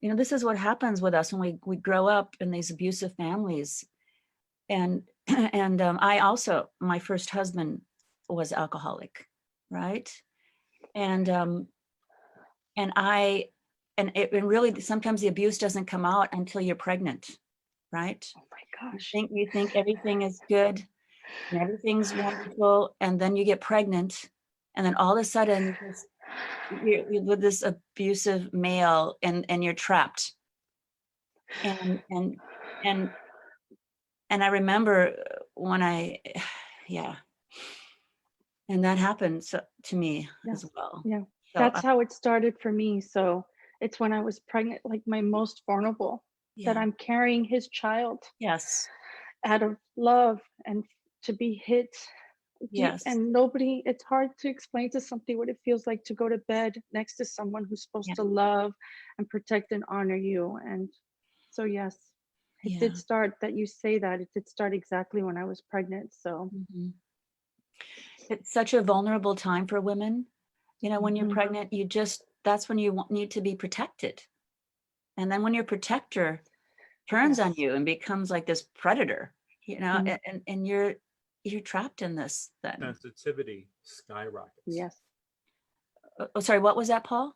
Speaker 2: this is what happens with us when we grow up in these abusive families. And and I also, my first husband was alcoholic, right? And it really, sometimes the abuse doesn't come out until you're pregnant, right?
Speaker 7: Oh my gosh.
Speaker 2: You think everything is good and everything's wonderful, and then you get pregnant, and then all of a sudden you're with this abusive male, and you're trapped. And I remember when Yeah. And that happened to me
Speaker 7: Yeah.
Speaker 2: as well.
Speaker 7: Yeah.
Speaker 2: So
Speaker 7: That's how it started for me. So it's when I was pregnant, like my most vulnerable, that
Speaker 2: yeah.
Speaker 7: I'm carrying his child
Speaker 2: Yes.
Speaker 7: out of love, and to be hit deep,
Speaker 2: Yes.
Speaker 7: and nobody, it's hard to explain to somebody what it feels like to go to bed next to someone who's supposed
Speaker 2: Yeah.
Speaker 7: to love and protect and honor you. And so yes, it
Speaker 2: Yeah.
Speaker 7: did start, that you say that, it did start exactly when I was pregnant. So
Speaker 2: Mhm. It's such a vulnerable time for women. You know, when you're
Speaker 7: mhm,
Speaker 2: pregnant, that's when you need to be protected. And then when your protector turns on
Speaker 7: yes,
Speaker 2: you and becomes like this predator, you know,
Speaker 7: mhm,
Speaker 2: and you're trapped in this then.
Speaker 5: Sensitivity skyrockets.
Speaker 7: yes,
Speaker 2: Oh, sorry, what was that, Paul?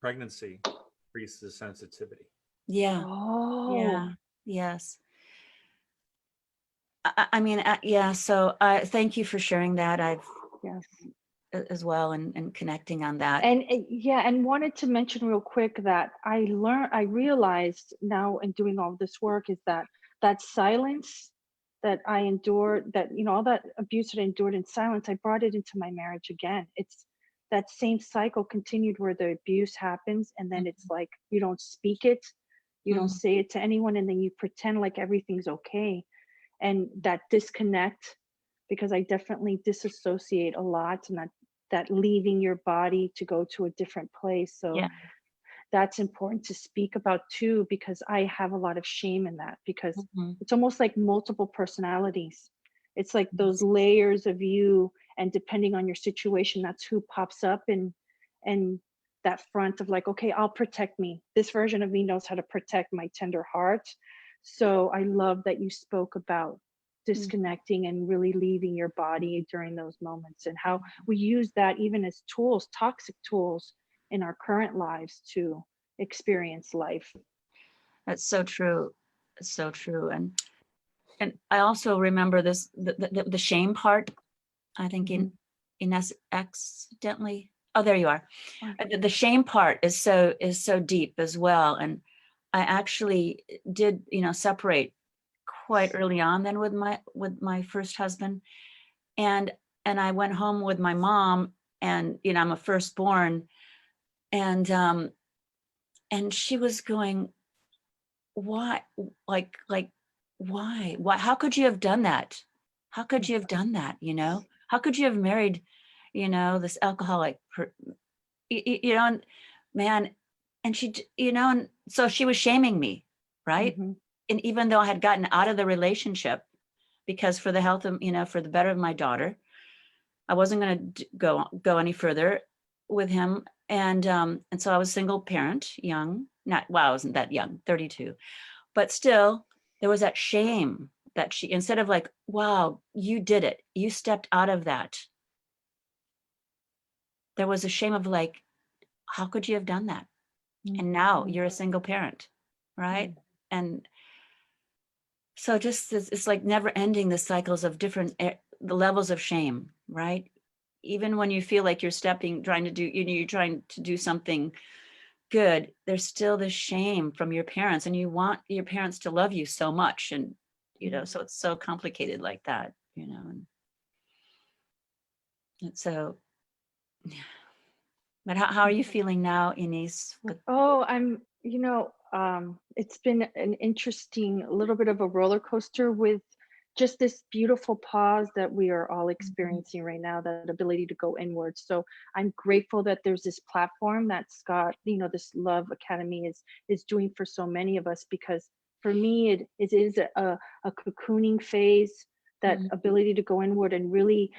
Speaker 5: Pregnancy increases sensitivity.
Speaker 2: Yeah.
Speaker 7: oh
Speaker 2: Yeah. Yes. I mean, yeah. So thank you for sharing that. I've
Speaker 7: yes.
Speaker 2: as well and connecting on that.
Speaker 7: And yeah, and wanted to mention real quick that I realized now in doing all this work is that that silence that I endured, that, you know, all that abuse that I endured in silence, I brought it into my marriage again. It's that same cycle continued where the abuse happens, and then it's like you don't speak it, you don't
Speaker 2: Mhm.
Speaker 7: say it to anyone, and then you pretend like everything's okay. And that disconnect, because I definitely disassociate a lot, and that leaving your body to go to a different place. So
Speaker 2: Yeah.
Speaker 7: that's important to speak about too, because I have a lot of shame in that, because
Speaker 2: Mhm.
Speaker 7: it's almost like multiple personalities. It's like those
Speaker 2: Yes.
Speaker 7: layers of you, and depending on your situation, that's who pops up. And that front of like, okay, I'll protect me. This version of me knows how to protect my tender heart. So I love that you spoke about
Speaker 2: Mhm.
Speaker 7: disconnecting and really leaving your body during those moments, and how we use that even as tools, toxic tools in our current lives to experience life.
Speaker 2: That's so true. It's so true. And I also remember this the shame part. I think
Speaker 7: Mhm.
Speaker 2: Ines accidentally. Oh, there you are.
Speaker 7: Oh,
Speaker 2: The shame part is so deep as well. And I actually did, you know, separate quite early on then with my first husband. And I went home with my mom, and you know, I'm a firstborn, and she was going, why, like why, how could you have done that? How could you have done that? You know, how could you have married, you know, this alcoholic you know, and man, and you know, and so she was shaming me, right?
Speaker 7: mhm,
Speaker 2: And even though I had gotten out of the relationship, because for the health of, you know, for the better of my daughter, I wasn't going to go any further with him. And so I was single parent, young, not, well, I wasn't that young, 32, but still there was that shame that she, instead of like, wow, you did it, you stepped out of that, there was a shame of like, how could you have done that? And now
Speaker 7: mhm,
Speaker 2: you're a single parent, right?
Speaker 7: mhm.
Speaker 2: And so just it's like never ending the cycles of different the levels of shame, right? Even when you feel like you're trying to do, you know, you're trying to do something good, there's still this shame from your parents, and you want your parents to love you so much, and you know, so it's so complicated like that, you know. And so, but how are you feeling now, Inez?
Speaker 7: Oh, it's been an interesting little bit of a roller coaster with just this beautiful pause that we are all
Speaker 2: Mhm.
Speaker 7: experiencing right now, that ability to go inward. So I'm grateful that there's this platform that Scott, this Love Academy is doing for so many of us, because for me, it is a cocooning phase, that
Speaker 2: Mhm.
Speaker 7: ability to go inward and really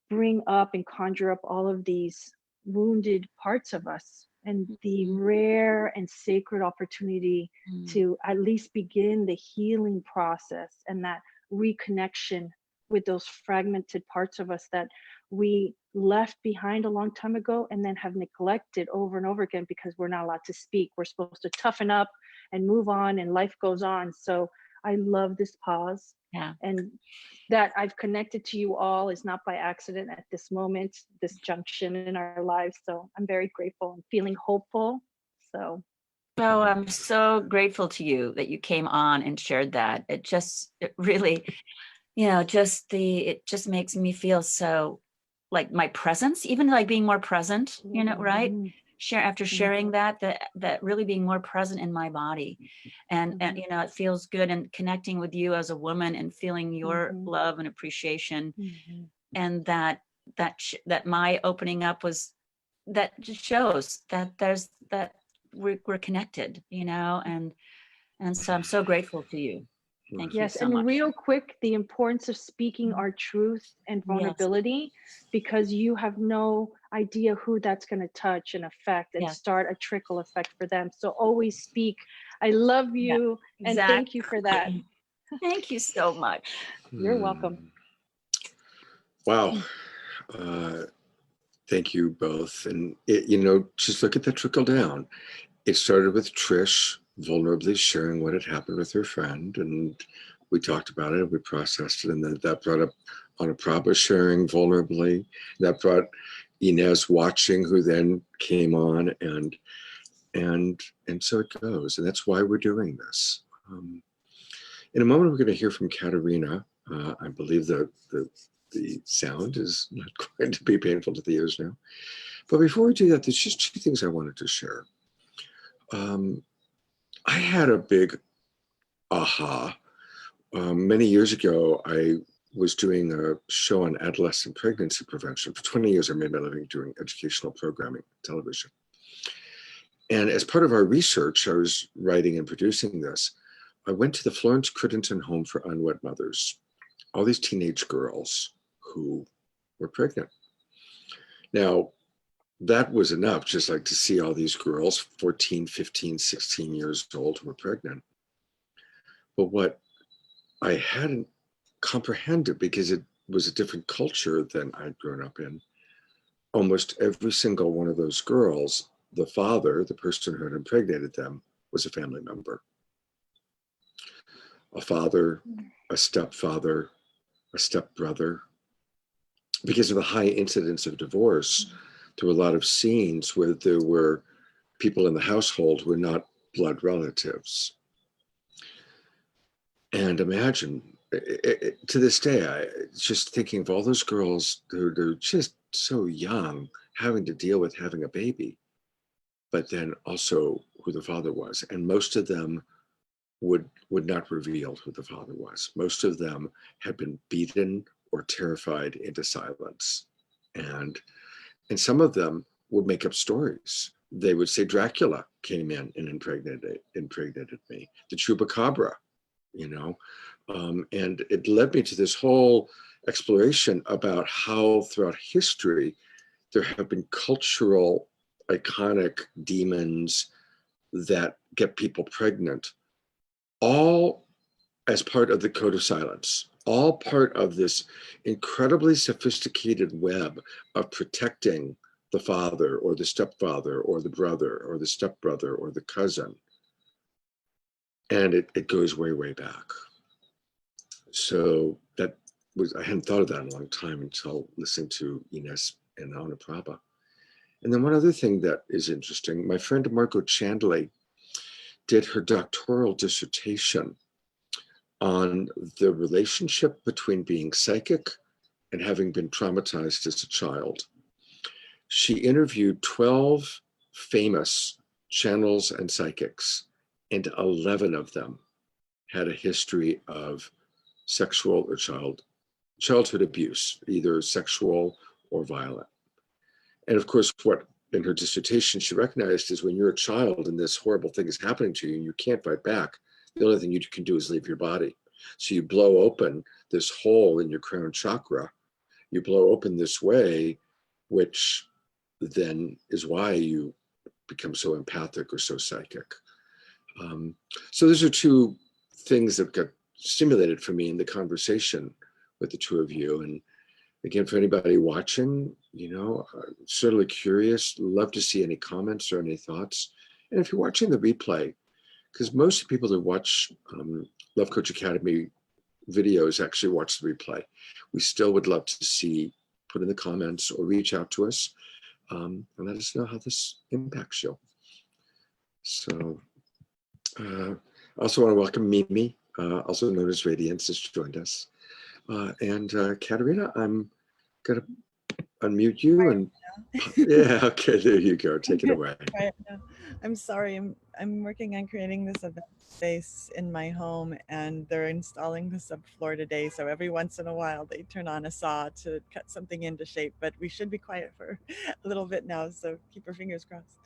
Speaker 7: bring up and conjure up all of these wounded parts of us, and the
Speaker 2: Mhm.
Speaker 7: rare and sacred opportunity
Speaker 2: Mhm.
Speaker 7: to at least begin the healing process, and that reconnection with those fragmented parts of us that we left behind a long time ago, and then have neglected over and over again because we're not allowed to speak. We're supposed to toughen up and move on, and life goes on. So I love this pause,
Speaker 2: Yeah.
Speaker 7: and that I've connected to you all is not by accident at this moment, this junction in our lives. So I'm very grateful and feeling hopeful. So
Speaker 2: So I'm so grateful to you that you came on and shared that. It really, you know, it just makes me feel so like my presence, even like being more present, you know, right?
Speaker 7: Mhm.
Speaker 2: After sharing that really being more present in my body. And you know, it feels good, and connecting with you as a woman and feeling your
Speaker 7: Mhm.
Speaker 2: love and appreciation,
Speaker 7: Mhm.
Speaker 2: and that my opening up was, that just shows that we're connected, you know, and so I'm so grateful to you. Thank you
Speaker 7: Yes,
Speaker 2: so
Speaker 7: and
Speaker 2: much.
Speaker 7: real quick, the importance of speaking
Speaker 2: Mhm.
Speaker 7: our truth and
Speaker 2: Yes,
Speaker 7: vulnerability, because you have no idea who that's going to touch and affect and
Speaker 2: yes,
Speaker 7: start a trickle effect for them. So always speak. I love
Speaker 2: yeah,
Speaker 7: you and thank you for that.
Speaker 2: exactly. Thank you so much.
Speaker 7: You're welcome.
Speaker 3: Wow. Uh, thank you both. And just look at the trickle down. It started with Trish vulnerably sharing what had happened with her friend, and we talked about it, we processed it, and then that brought up Ana Prabha sharing vulnerably. That brought Inez watching, who then came on, and so it goes, and that's why we're doing this. In a moment, we're going to hear from Katerina. I believe that the sound is not going to be painful to the ears now. But before we do that, there's just two things I wanted to share. I had a big aha. Many years ago, I was doing a show on adolescent pregnancy prevention. For 20 years, I made my living doing educational programming, television. And as part of our research, I was writing and producing this. I went to the Florence Crittenton Home for Unwed Mothers, all these teenage girls who were pregnant. Now, that was enough, just like to see all these girls, 14, 15, 16 years old, who were pregnant. But what I hadn't comprehended, because it was a different culture than I'd grown up in, almost every single one of those girls, the father, the person who had impregnated them, was a family member. A father, a stepfather, a stepbrother. Because of the high incidence of divorce, there were a lot of scenes where there were people in the household who were not blood relatives. And imagine, to this day, I just thinking of all those girls who are just so young, having to deal with having a baby, but then also who the father was. And most of them would not reveal who the father was. Most of them had been beaten or terrified into silence. And some of them would make up stories. They would say Dracula came in and impregnated me, the chupacabra, you know. And it led me to this whole exploration about how throughout history there have been cultural iconic demons that get people pregnant, all as part of the code of silence, all part of this incredibly sophisticated web of protecting the father or the stepfather or the brother or the stepbrother or the cousin. And it goes way, way back. So that was, I hadn't thought of that in a long time until listening to Inez and Ana Prabha. And then one other thing that is interesting, my friend Margot Chandley did her doctoral dissertation on the relationship between being psychic and having been traumatized as a child. She interviewed 12 famous channels and psychics, and 11 of them had a history of sexual or childhood abuse, either sexual or violent. And of course, what in her dissertation she recognized is when you're a child and this horrible thing is happening to you and you can't fight back, the only thing you can do is leave your body. So you blow open this hole in your crown chakra. You blow open this way, which then is why you become so empathic or so psychic. So those are two things that got stimulated for me in the conversation with the two of you. And again, for anybody watching, certainly curious, love to see any comments or any thoughts. And if you're watching the replay, because most people that watch Love Coach Academy videos actually watch the replay, we still would love to see, put in the comments or reach out to us and let us know how this impacts you. So I also want to welcome Mimi, also known as Radiance, has joined us. And Katerina, I'm gonna unmute you and yeah, okay, there you go. Take it away.
Speaker 6: Right, no, I'm sorry. I'm working on creating this event space in my home, and they're installing the subfloor today. So every once in a while, they turn on a saw to cut something into shape. But we should be quiet for a little bit now. So keep our fingers crossed.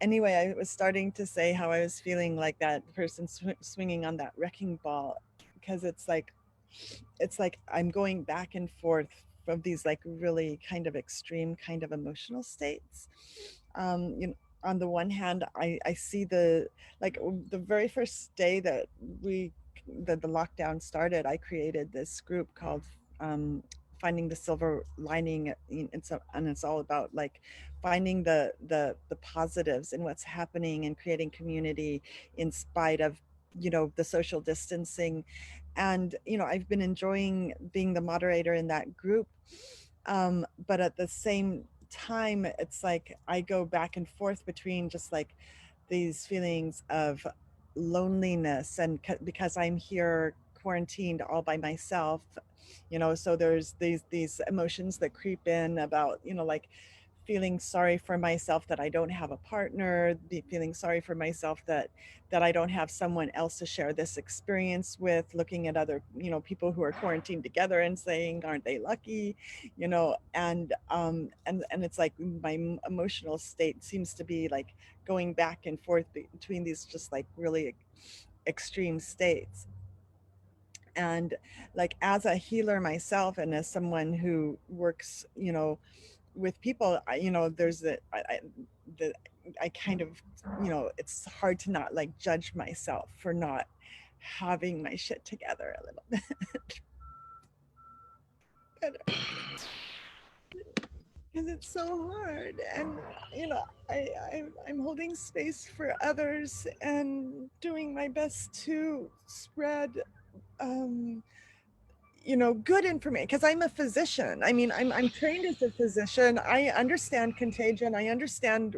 Speaker 6: Anyway, I was starting to say how I was feeling like that person swinging on that wrecking ball, because it's like I'm going back and forth from these like really kind of extreme kind of emotional states. You know, on the one hand, I see the the very first day that the lockdown started, I created this group called Finding the Silver Lining. And it's all about like finding the positives in what's happening and creating community in spite of, you know, the social distancing. And you know, I've been enjoying being the moderator in that group, but at the same time, it's like I go back and forth between just like these feelings of loneliness, and because I'm here quarantined all by myself, you know, so there's these emotions that creep in about, you know, like feeling sorry for myself that I don't have a partner, feeling sorry for myself that I don't have someone else to share this experience with, looking at other, you know, people who are quarantined together and saying, aren't they lucky, you know, and it's like my emotional state seems to be like going back and forth between these just like really extreme states. And like as a healer myself, and as someone who works, you know, with people, you know, there's I kind of, you know, it's hard to not like judge myself for not having my shit together a little bit. Because it's so hard, and you know, I'm holding space for others and doing my best to spread you know, good information, because I'm a physician. I mean, I'm trained as a physician. I understand contagion. I understand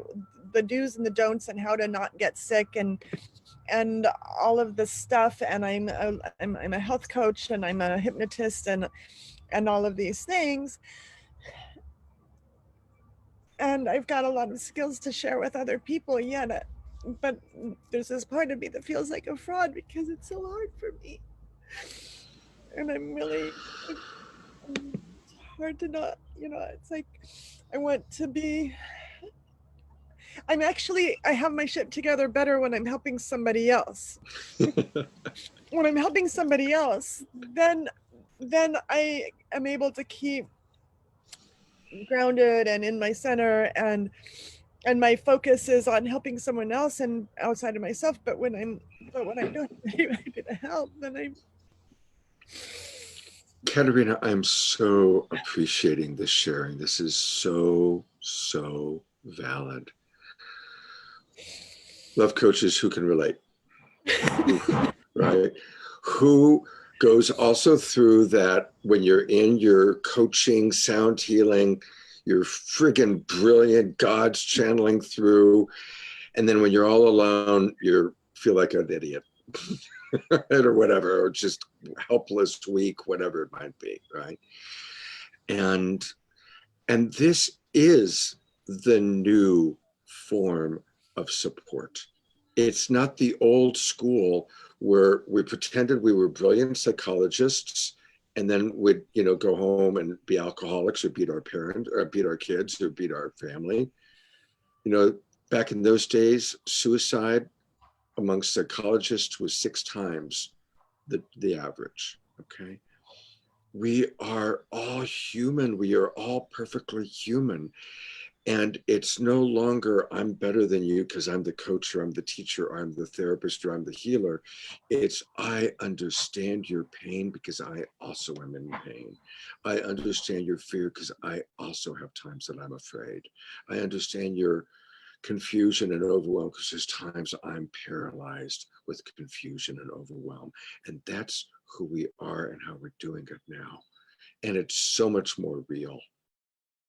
Speaker 6: the do's and the don'ts and how to not get sick and all of this stuff. And I'm a health coach, and I'm a hypnotist, and all of these things. And I've got a lot of skills to share with other people yet. But there's this part of me that feels like a fraud because it's so hard for me. And I'm really, it's hard to not, you know, it's like I want to be, I have my shit together better when I'm helping somebody else. When I'm helping somebody else, then I am able to keep grounded and in my center, and my focus is on helping someone else and outside of myself. But when I'm doing ready to help, then I'm
Speaker 3: Katerina, I'm so appreciating this sharing. This is so, so valid. Love coaches who can relate, right? Who goes also through that when you're in your coaching, sound healing, you're friggin' brilliant, God's channeling through. And then when you're all alone, you feel like an idiot. Or whatever, or just helpless, weak, whatever it might be, right? And this is the new form of support. It's not the old school where we pretended we were brilliant psychologists and then would, you know, go home and be alcoholics or beat our parents or beat our kids or beat our family. You know, back in those days, suicide amongst psychologists was 6 times the average. Okay. We are all human. We are all perfectly human. And it's no longer I'm better than you because I'm the coach or I'm the teacher or I'm the therapist or I'm the healer. It's I understand your pain because I also am in pain. I understand your fear because I also have times that I'm afraid. I understand your confusion and overwhelm because there's times I'm paralyzed with confusion and overwhelm. And that's who we are and how we're doing it now. And it's so much more real.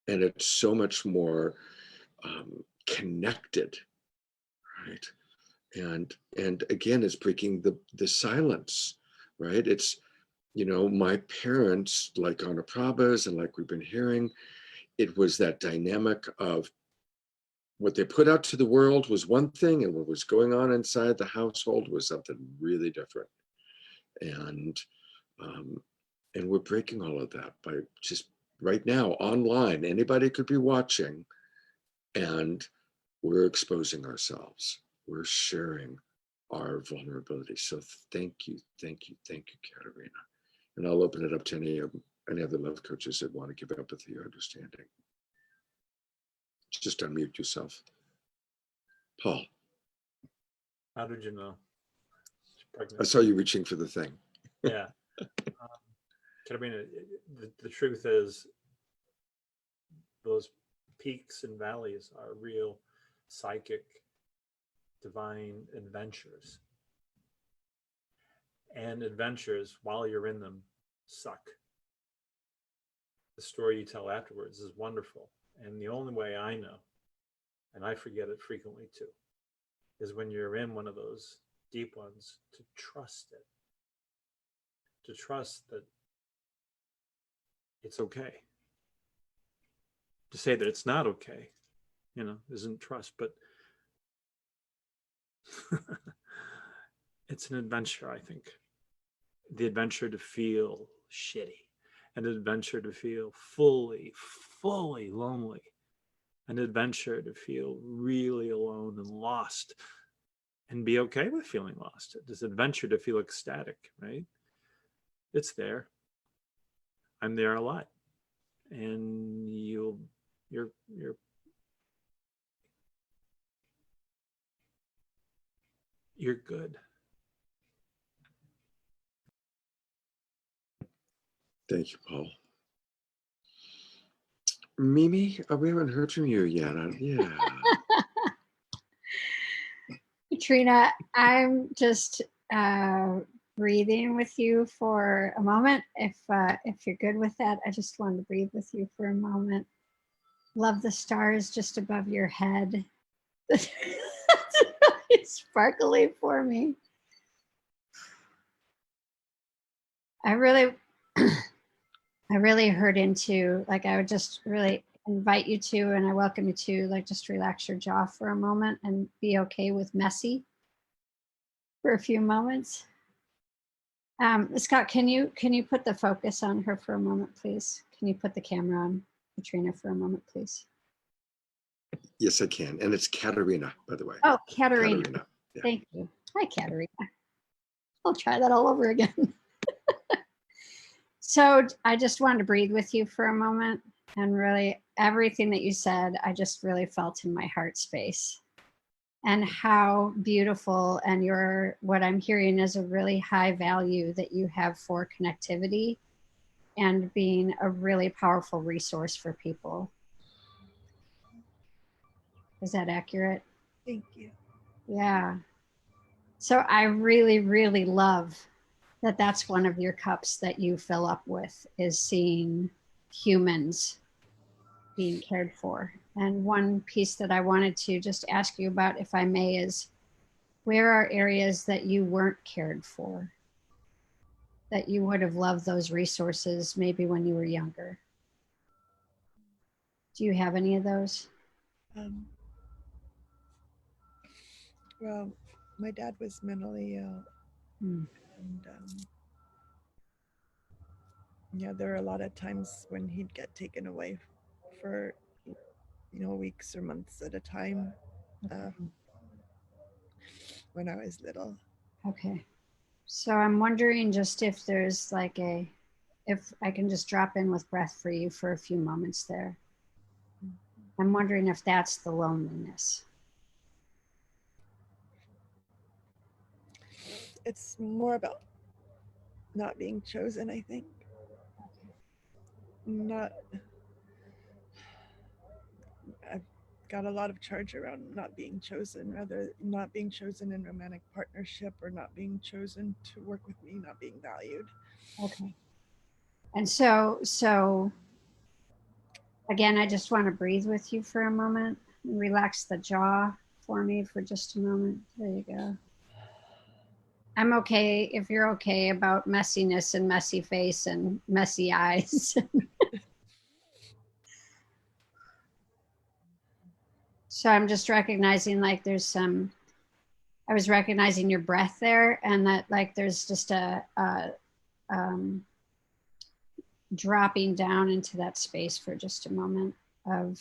Speaker 3: And it's so much more connected, right? And again, it's breaking the silence, right? It's you know, my parents, like Anna Prabha's and like we've been hearing, it was that dynamic of what they put out to the world was one thing, and what was going on inside the household was something really different. And um, and we're breaking all of that by just right now online. Anybody could be watching, and we're exposing ourselves. We're sharing our vulnerability. So thank you, thank you, thank you, Katerina. And I'll open it up to any other love coaches that want to give empathy or understanding. Just unmute yourself. Paul,
Speaker 5: How did you know? She's
Speaker 3: I
Speaker 5: pregnant.
Speaker 3: saw you reaching for the thing.
Speaker 5: Yeah. Katerina, the truth is those peaks and valleys are real psychic, divine adventures. And adventures, while you're in them, suck. The story you tell afterwards is wonderful. And the only way I know, and I forget it frequently too, is when you're in one of those deep ones, to trust it. To trust that it's okay. To say that it's not okay, you know, isn't trust, but it's an adventure, I think. The adventure to feel shitty, an adventure to feel fully lonely, an adventure to feel really alone and lost and be okay with feeling lost. It's an adventure to feel ecstatic, right? It's there. I'm there a lot. And you're good.
Speaker 3: Thank you, Paul. Mimi, we haven't heard from you yet. Yeah.
Speaker 8: Katrina, I'm just breathing with you for a moment. If you're good with that, I just wanted to breathe with you for a moment. Love the stars just above your head. It's sparkly for me. I really heard into, like, I would just really invite you to, and I welcome you to, like, just relax your jaw for a moment and be okay with messy for a few moments. Scott, can you put the focus on her for a moment, please? Can you put the camera on Katrina for a moment, please?
Speaker 3: Yes, I can. And it's Katerina, by the way.
Speaker 8: Oh, Katerina.
Speaker 3: Katerina. Yeah.
Speaker 8: Thank you. Hi, Katerina. I'll try that all over again. So I just wanted to breathe with you for a moment, and really everything that you said, I just really felt in my heart space, and how beautiful, and what I'm hearing is a really high value that you have for connectivity and being a really powerful resource for people. Is that accurate?
Speaker 6: Thank you.
Speaker 8: Yeah. So I really, really love that that's one of your cups that you fill up with, is seeing humans being cared for. And one piece that I wanted to just ask you about, if I may, is where are areas that you weren't cared for, that you would have loved those resources maybe when you were younger? Do you have any of those?
Speaker 6: Well, my dad was mentally ill, and yeah, there are a lot of times when he'd get taken away for, weeks or months at a time, when I was little.
Speaker 8: Okay. So I'm wondering just if there's like if I can just drop in with breath for you for a few moments there. I'm wondering if that's the loneliness.
Speaker 6: It's more about not being chosen, I think. I've got a lot of charge around not being chosen, rather not being chosen in romantic partnership, or not being chosen to work with me, not being valued.
Speaker 8: Okay. And so again, I just want to breathe with you for a moment and relax the jaw for me for just a moment. There you go. I'm okay if you're okay about messiness and messy face and messy eyes. So I'm just recognizing like there's some, I was recognizing your breath there, and that like there's just a dropping down into that space for just a moment of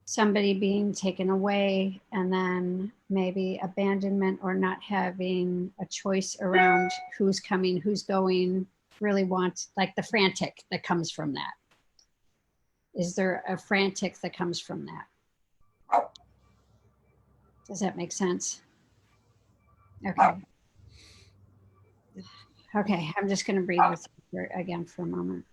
Speaker 8: somebody being taken away, and then maybe abandonment or not having a choice around who's coming, who's going, really want, like the frantic that comes from that. Is there a frantic that comes from that? Does that make sense? Okay. Okay, I'm just going to breathe with you again for a moment.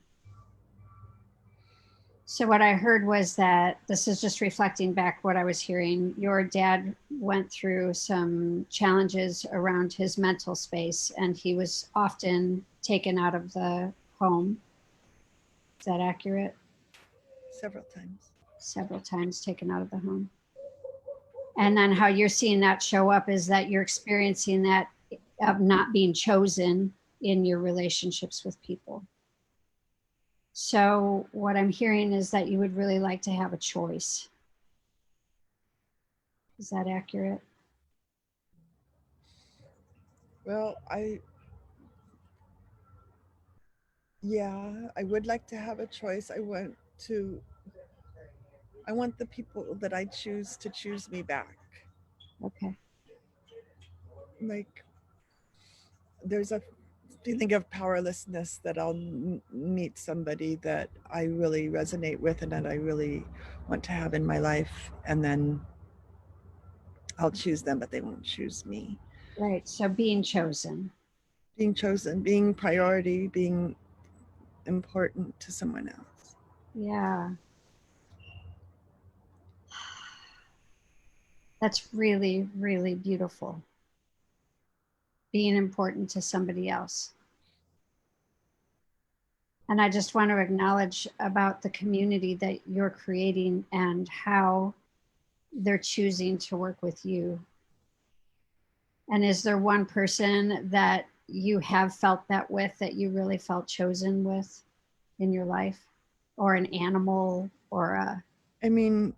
Speaker 8: So what I heard was that, this is just reflecting back what I was hearing, your dad went through some challenges around his mental space, and he was often taken out of the home. Is that accurate?
Speaker 6: Several times.
Speaker 8: Several times taken out of the home. And then how you're seeing that show up is that you're experiencing that of not being chosen in your relationships with people. So what I'm hearing is that you would really like to have a choice. Is that accurate?
Speaker 6: Well, I would like to have a choice. I want the people that I choose to choose me back.
Speaker 8: Okay.
Speaker 6: Like, there's a feeling of powerlessness that I'll meet somebody that I really resonate with and that I really want to have in my life, and then I'll choose them, but they won't choose me.
Speaker 8: Right. So being chosen.
Speaker 6: Being chosen, being priority, being important to someone else.
Speaker 8: Yeah. That's really, really beautiful. Being important to somebody else. And I just want to acknowledge about the community that you're creating and how they're choosing to work with you. And is there one person that you have felt that with, that you really felt chosen with in your life? Or an animal or a...
Speaker 6: I mean,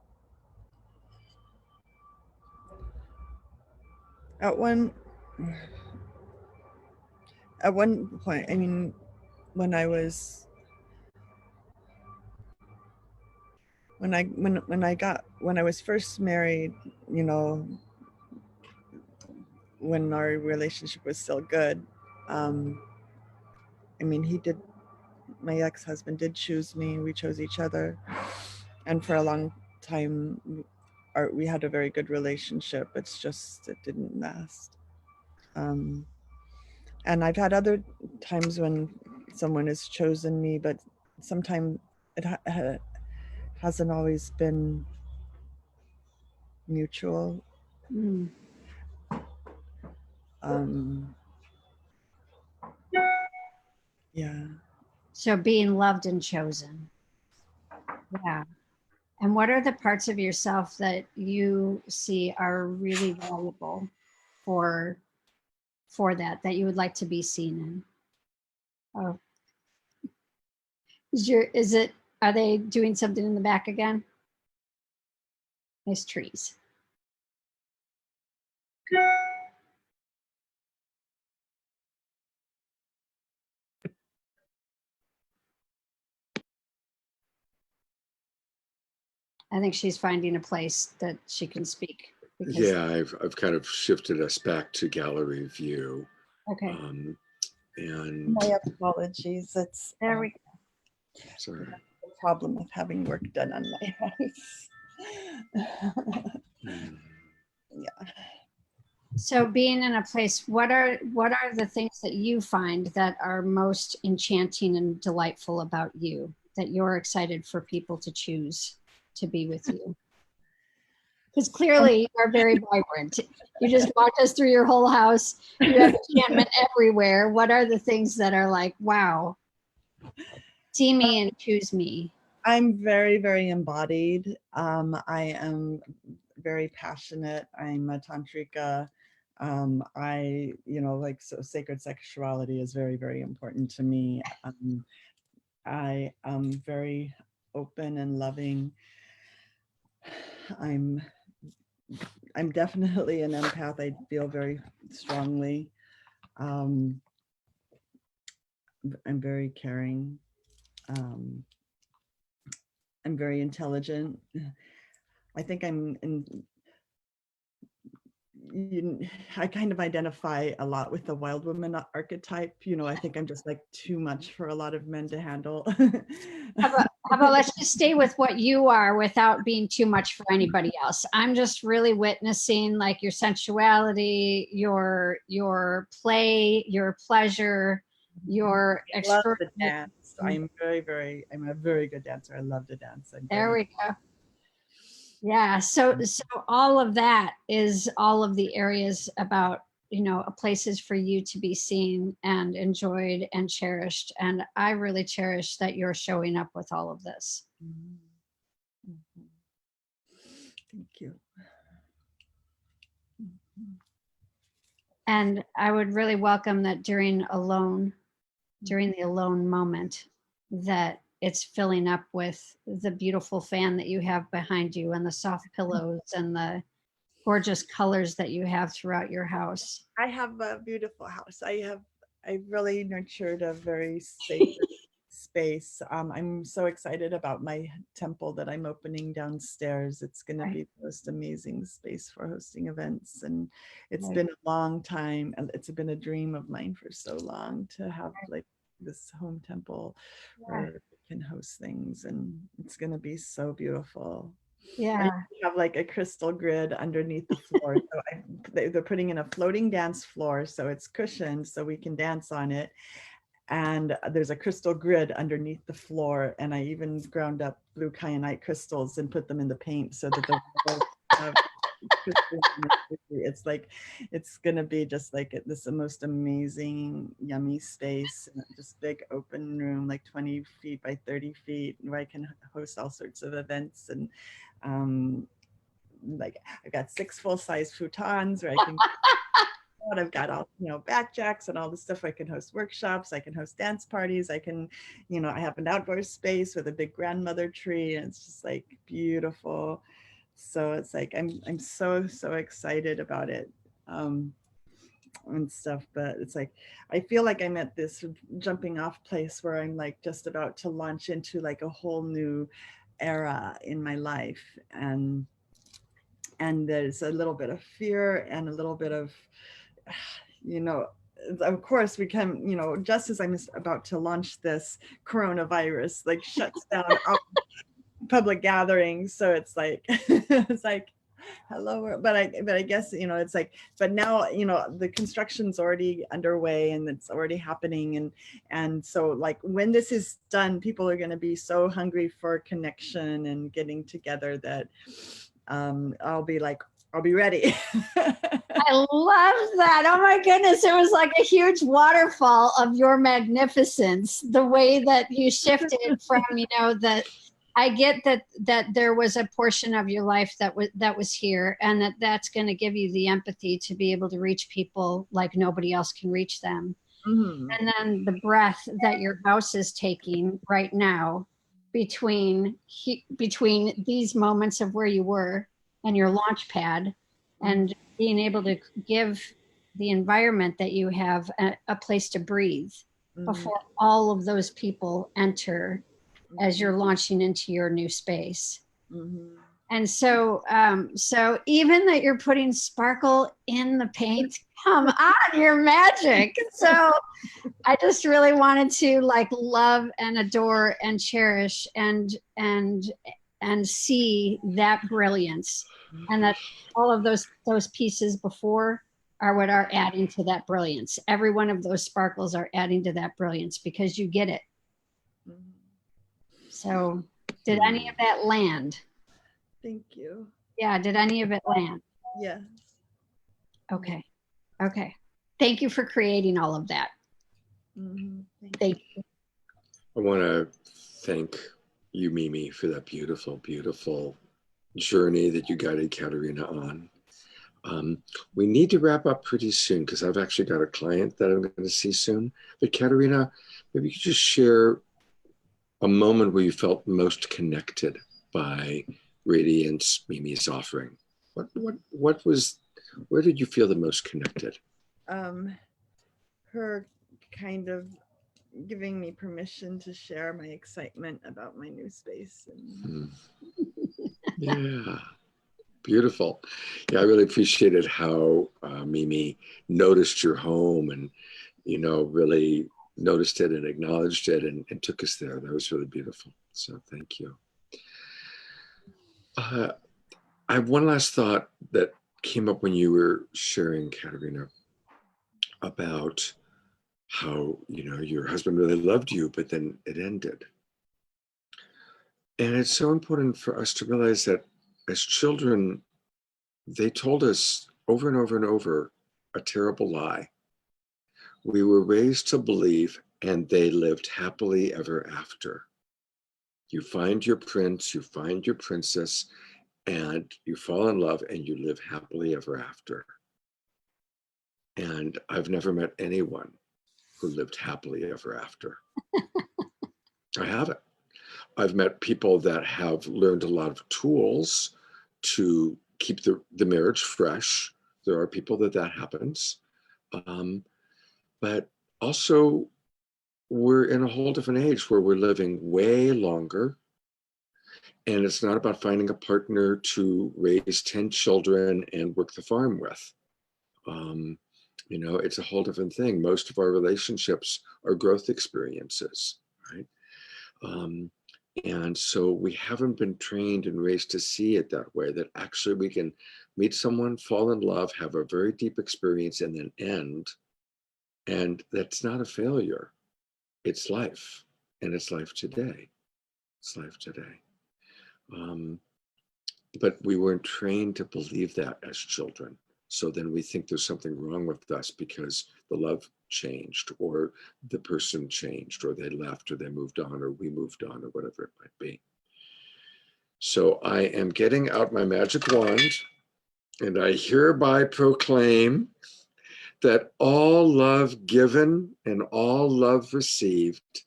Speaker 6: at one point, I mean, when I was when I was first married, you know, when our relationship was still good, I mean, my ex-husband did choose me. We chose each other, and for a long time we had a very good relationship. It's just, it didn't last. And I've had other times when someone has chosen me, but sometimes it hasn't always been mutual. Yeah.
Speaker 8: So being loved and chosen. Yeah. And what are the parts of yourself that you see are really valuable for that you would like to be seen in? Oh, are they doing something in the back again? Nice trees. I think she's finding a place that she can speak.
Speaker 3: Yeah, I've kind of shifted us back to gallery view.
Speaker 8: Okay.
Speaker 3: And
Speaker 6: my apologies. It's
Speaker 8: there we go.
Speaker 3: Sorry.
Speaker 6: The problem with having work done on my house. Yeah.
Speaker 8: So being in a place, what are the things that you find that are most enchanting and delightful about you, that you're excited for people to choose to be with you? Because clearly you are very vibrant. You just walked us through your whole house. You have enchantment everywhere. What are the things that are like, wow, see me and choose me?
Speaker 6: I'm very, very embodied. I am very passionate. I'm a tantrika. I, like, so sacred sexuality is very, very important to me. I am very open and loving. I'm definitely an empath. I feel very strongly. I'm very caring. I'm very intelligent. I think I kind of identify a lot with the wild woman archetype. I think I'm just like too much for a lot of men to handle.
Speaker 8: How about let's just stay with what you are without being too much for anybody else. I'm just really witnessing like your sensuality, your play, your pleasure, your
Speaker 6: I love the
Speaker 8: extraordinary.
Speaker 6: dance. I'm a very good dancer. I love to dance.
Speaker 8: There we go. Yeah. So all of that is all of the areas about, places for you to be seen and enjoyed and cherished. And I really cherish that you're showing up with all of this.
Speaker 6: Thank you.
Speaker 8: And I would really welcome that during the alone moment, that it's filling up with the beautiful fan that you have behind you and the soft pillows and the gorgeous colors that you have throughout your house.
Speaker 6: I have a beautiful house. I really nurtured a very safe space. I'm so excited about my temple that I'm opening downstairs. It's going to be the most amazing space for hosting events. And it's been a long time. And it's been a dream of mine for so long to have like this home temple where we can host things. And it's going to be so beautiful.
Speaker 8: Yeah.
Speaker 6: And we have like a crystal grid underneath the floor. So they're putting in a floating dance floor. So it's cushioned so we can dance on it. And there's a crystal grid underneath the floor. And I even ground up blue kyanite crystals and put them in the paint so that it's going to be just like this most amazing, yummy space, just big open room, like 20 feet by 30 feet, where I can host all sorts of events. And like I've got 6 full-size futons where I can I've got all, backjacks and all the stuff. I can host workshops. I can host dance parties. I can, I have an outdoor space with a big grandmother tree, and it's just like beautiful. So it's like, I'm so excited about it and stuff, but it's like, I feel like I'm at this jumping off place where I'm like just about to launch into like a whole new era in my life. And there's a little bit of fear and a little bit of, of course we can, just as I'm about to launch this, coronavirus like shuts down all public gatherings. So it's like, hello, but I guess, it's like, but now, the construction's already underway and it's already happening. And so like when this is done, people are going to be so hungry for connection and getting together that I'll be ready.
Speaker 8: I love that. Oh my goodness. It was like a huge waterfall of your magnificence, the way that you shifted from, that I get that there was a portion of your life that was here, and that's going to give you the empathy to be able to reach people like nobody else can reach them. Mm-hmm. And then the breath that your house is taking right now between these moments of where you were and your launch pad, and being able to give the environment that you have a place to breathe before all of those people enter as you're launching into your new space. Mm-hmm. And so even that you're putting sparkle in the paint, come on, you're magic. So I just really wanted to like love and adore and cherish and see that brilliance, and that all of those pieces before are what are adding to that brilliance. Every one of those sparkles are adding to that brilliance because you get it. So did any of that land?
Speaker 6: Thank you.
Speaker 8: Yeah, did any of it land?
Speaker 6: Yes.
Speaker 8: Okay. Thank you for creating all of that.
Speaker 6: Mm-hmm.
Speaker 8: Thank you.
Speaker 3: I want to thank you, Mimi, for that beautiful, beautiful journey that you guided Katerina on. We need to wrap up pretty soon because I've actually got a client that I'm going to see soon. But Katerina, maybe you could just share a moment where you felt most connected by Radiance Mimi's offering. What was, where did you feel the most connected?
Speaker 6: Her kind of giving me permission to share my excitement about my new space. And
Speaker 3: Yeah, beautiful. Yeah, I really appreciated how Mimi noticed your home and, you know, really noticed it and acknowledged it and took us there. That was really beautiful. So thank you. I have one last thought that came up when you were sharing, Katerina, about how, you know, your husband really loved you, but then it ended. And it's so important for us to realize that as children, they told us over and over and over a terrible lie. We were raised to believe, and they lived happily ever after. You find your prince, you find your princess, and you fall in love and you live happily ever after. And I've never met anyone who lived happily ever after. I haven't. I've met people that have learned a lot of tools to keep the marriage fresh. There are people that happens. But also, we're in a whole different age where we're living way longer. And it's not about finding a partner to raise 10 children and work the farm with. You know, it's a whole different thing. Most of our relationships are growth experiences, right? And so we haven't been trained and raised to see it that way, that actually we can meet someone, fall in love, have a very deep experience, and then end. And that's not a failure. It's life. And it's life today. It's life today. But we weren't trained to believe that as children. So then we think there's something wrong with us because the love changed, or the person changed, or they left, or they moved on, or we moved on, or whatever it might be. So I am getting out my magic wand, and I hereby proclaim that all love given and all love received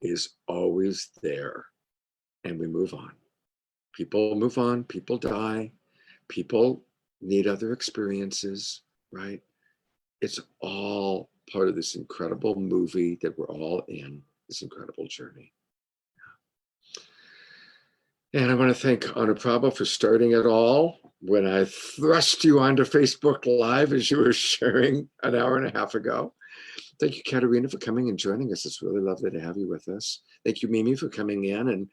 Speaker 3: is always there. And we move on. People move on, people die, people need other experiences, right? It's all part of this incredible movie that we're all in, this incredible journey. And I want to thank Ana Prabha for starting it all when I thrust you onto Facebook Live as you were sharing an hour and a half ago. Thank you, Katerina, for coming and joining us. It's really lovely to have you with us. Thank you, Mimi, for coming in and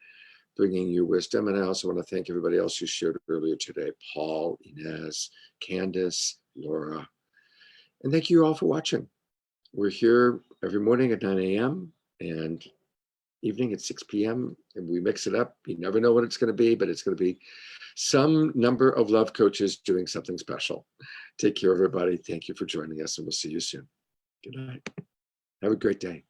Speaker 3: bringing your wisdom. And I also want to thank everybody else who shared earlier today, Paul, Inez, Candace, Laura. And thank you all for watching. We're here every morning at 9 a.m. and evening at 6 p.m. and we mix it up. You never know what it's going to be, but it's going to be some number of love coaches doing something special. Take care, everybody. Thank you for joining us, and we'll see you soon. Good night. Have a great day.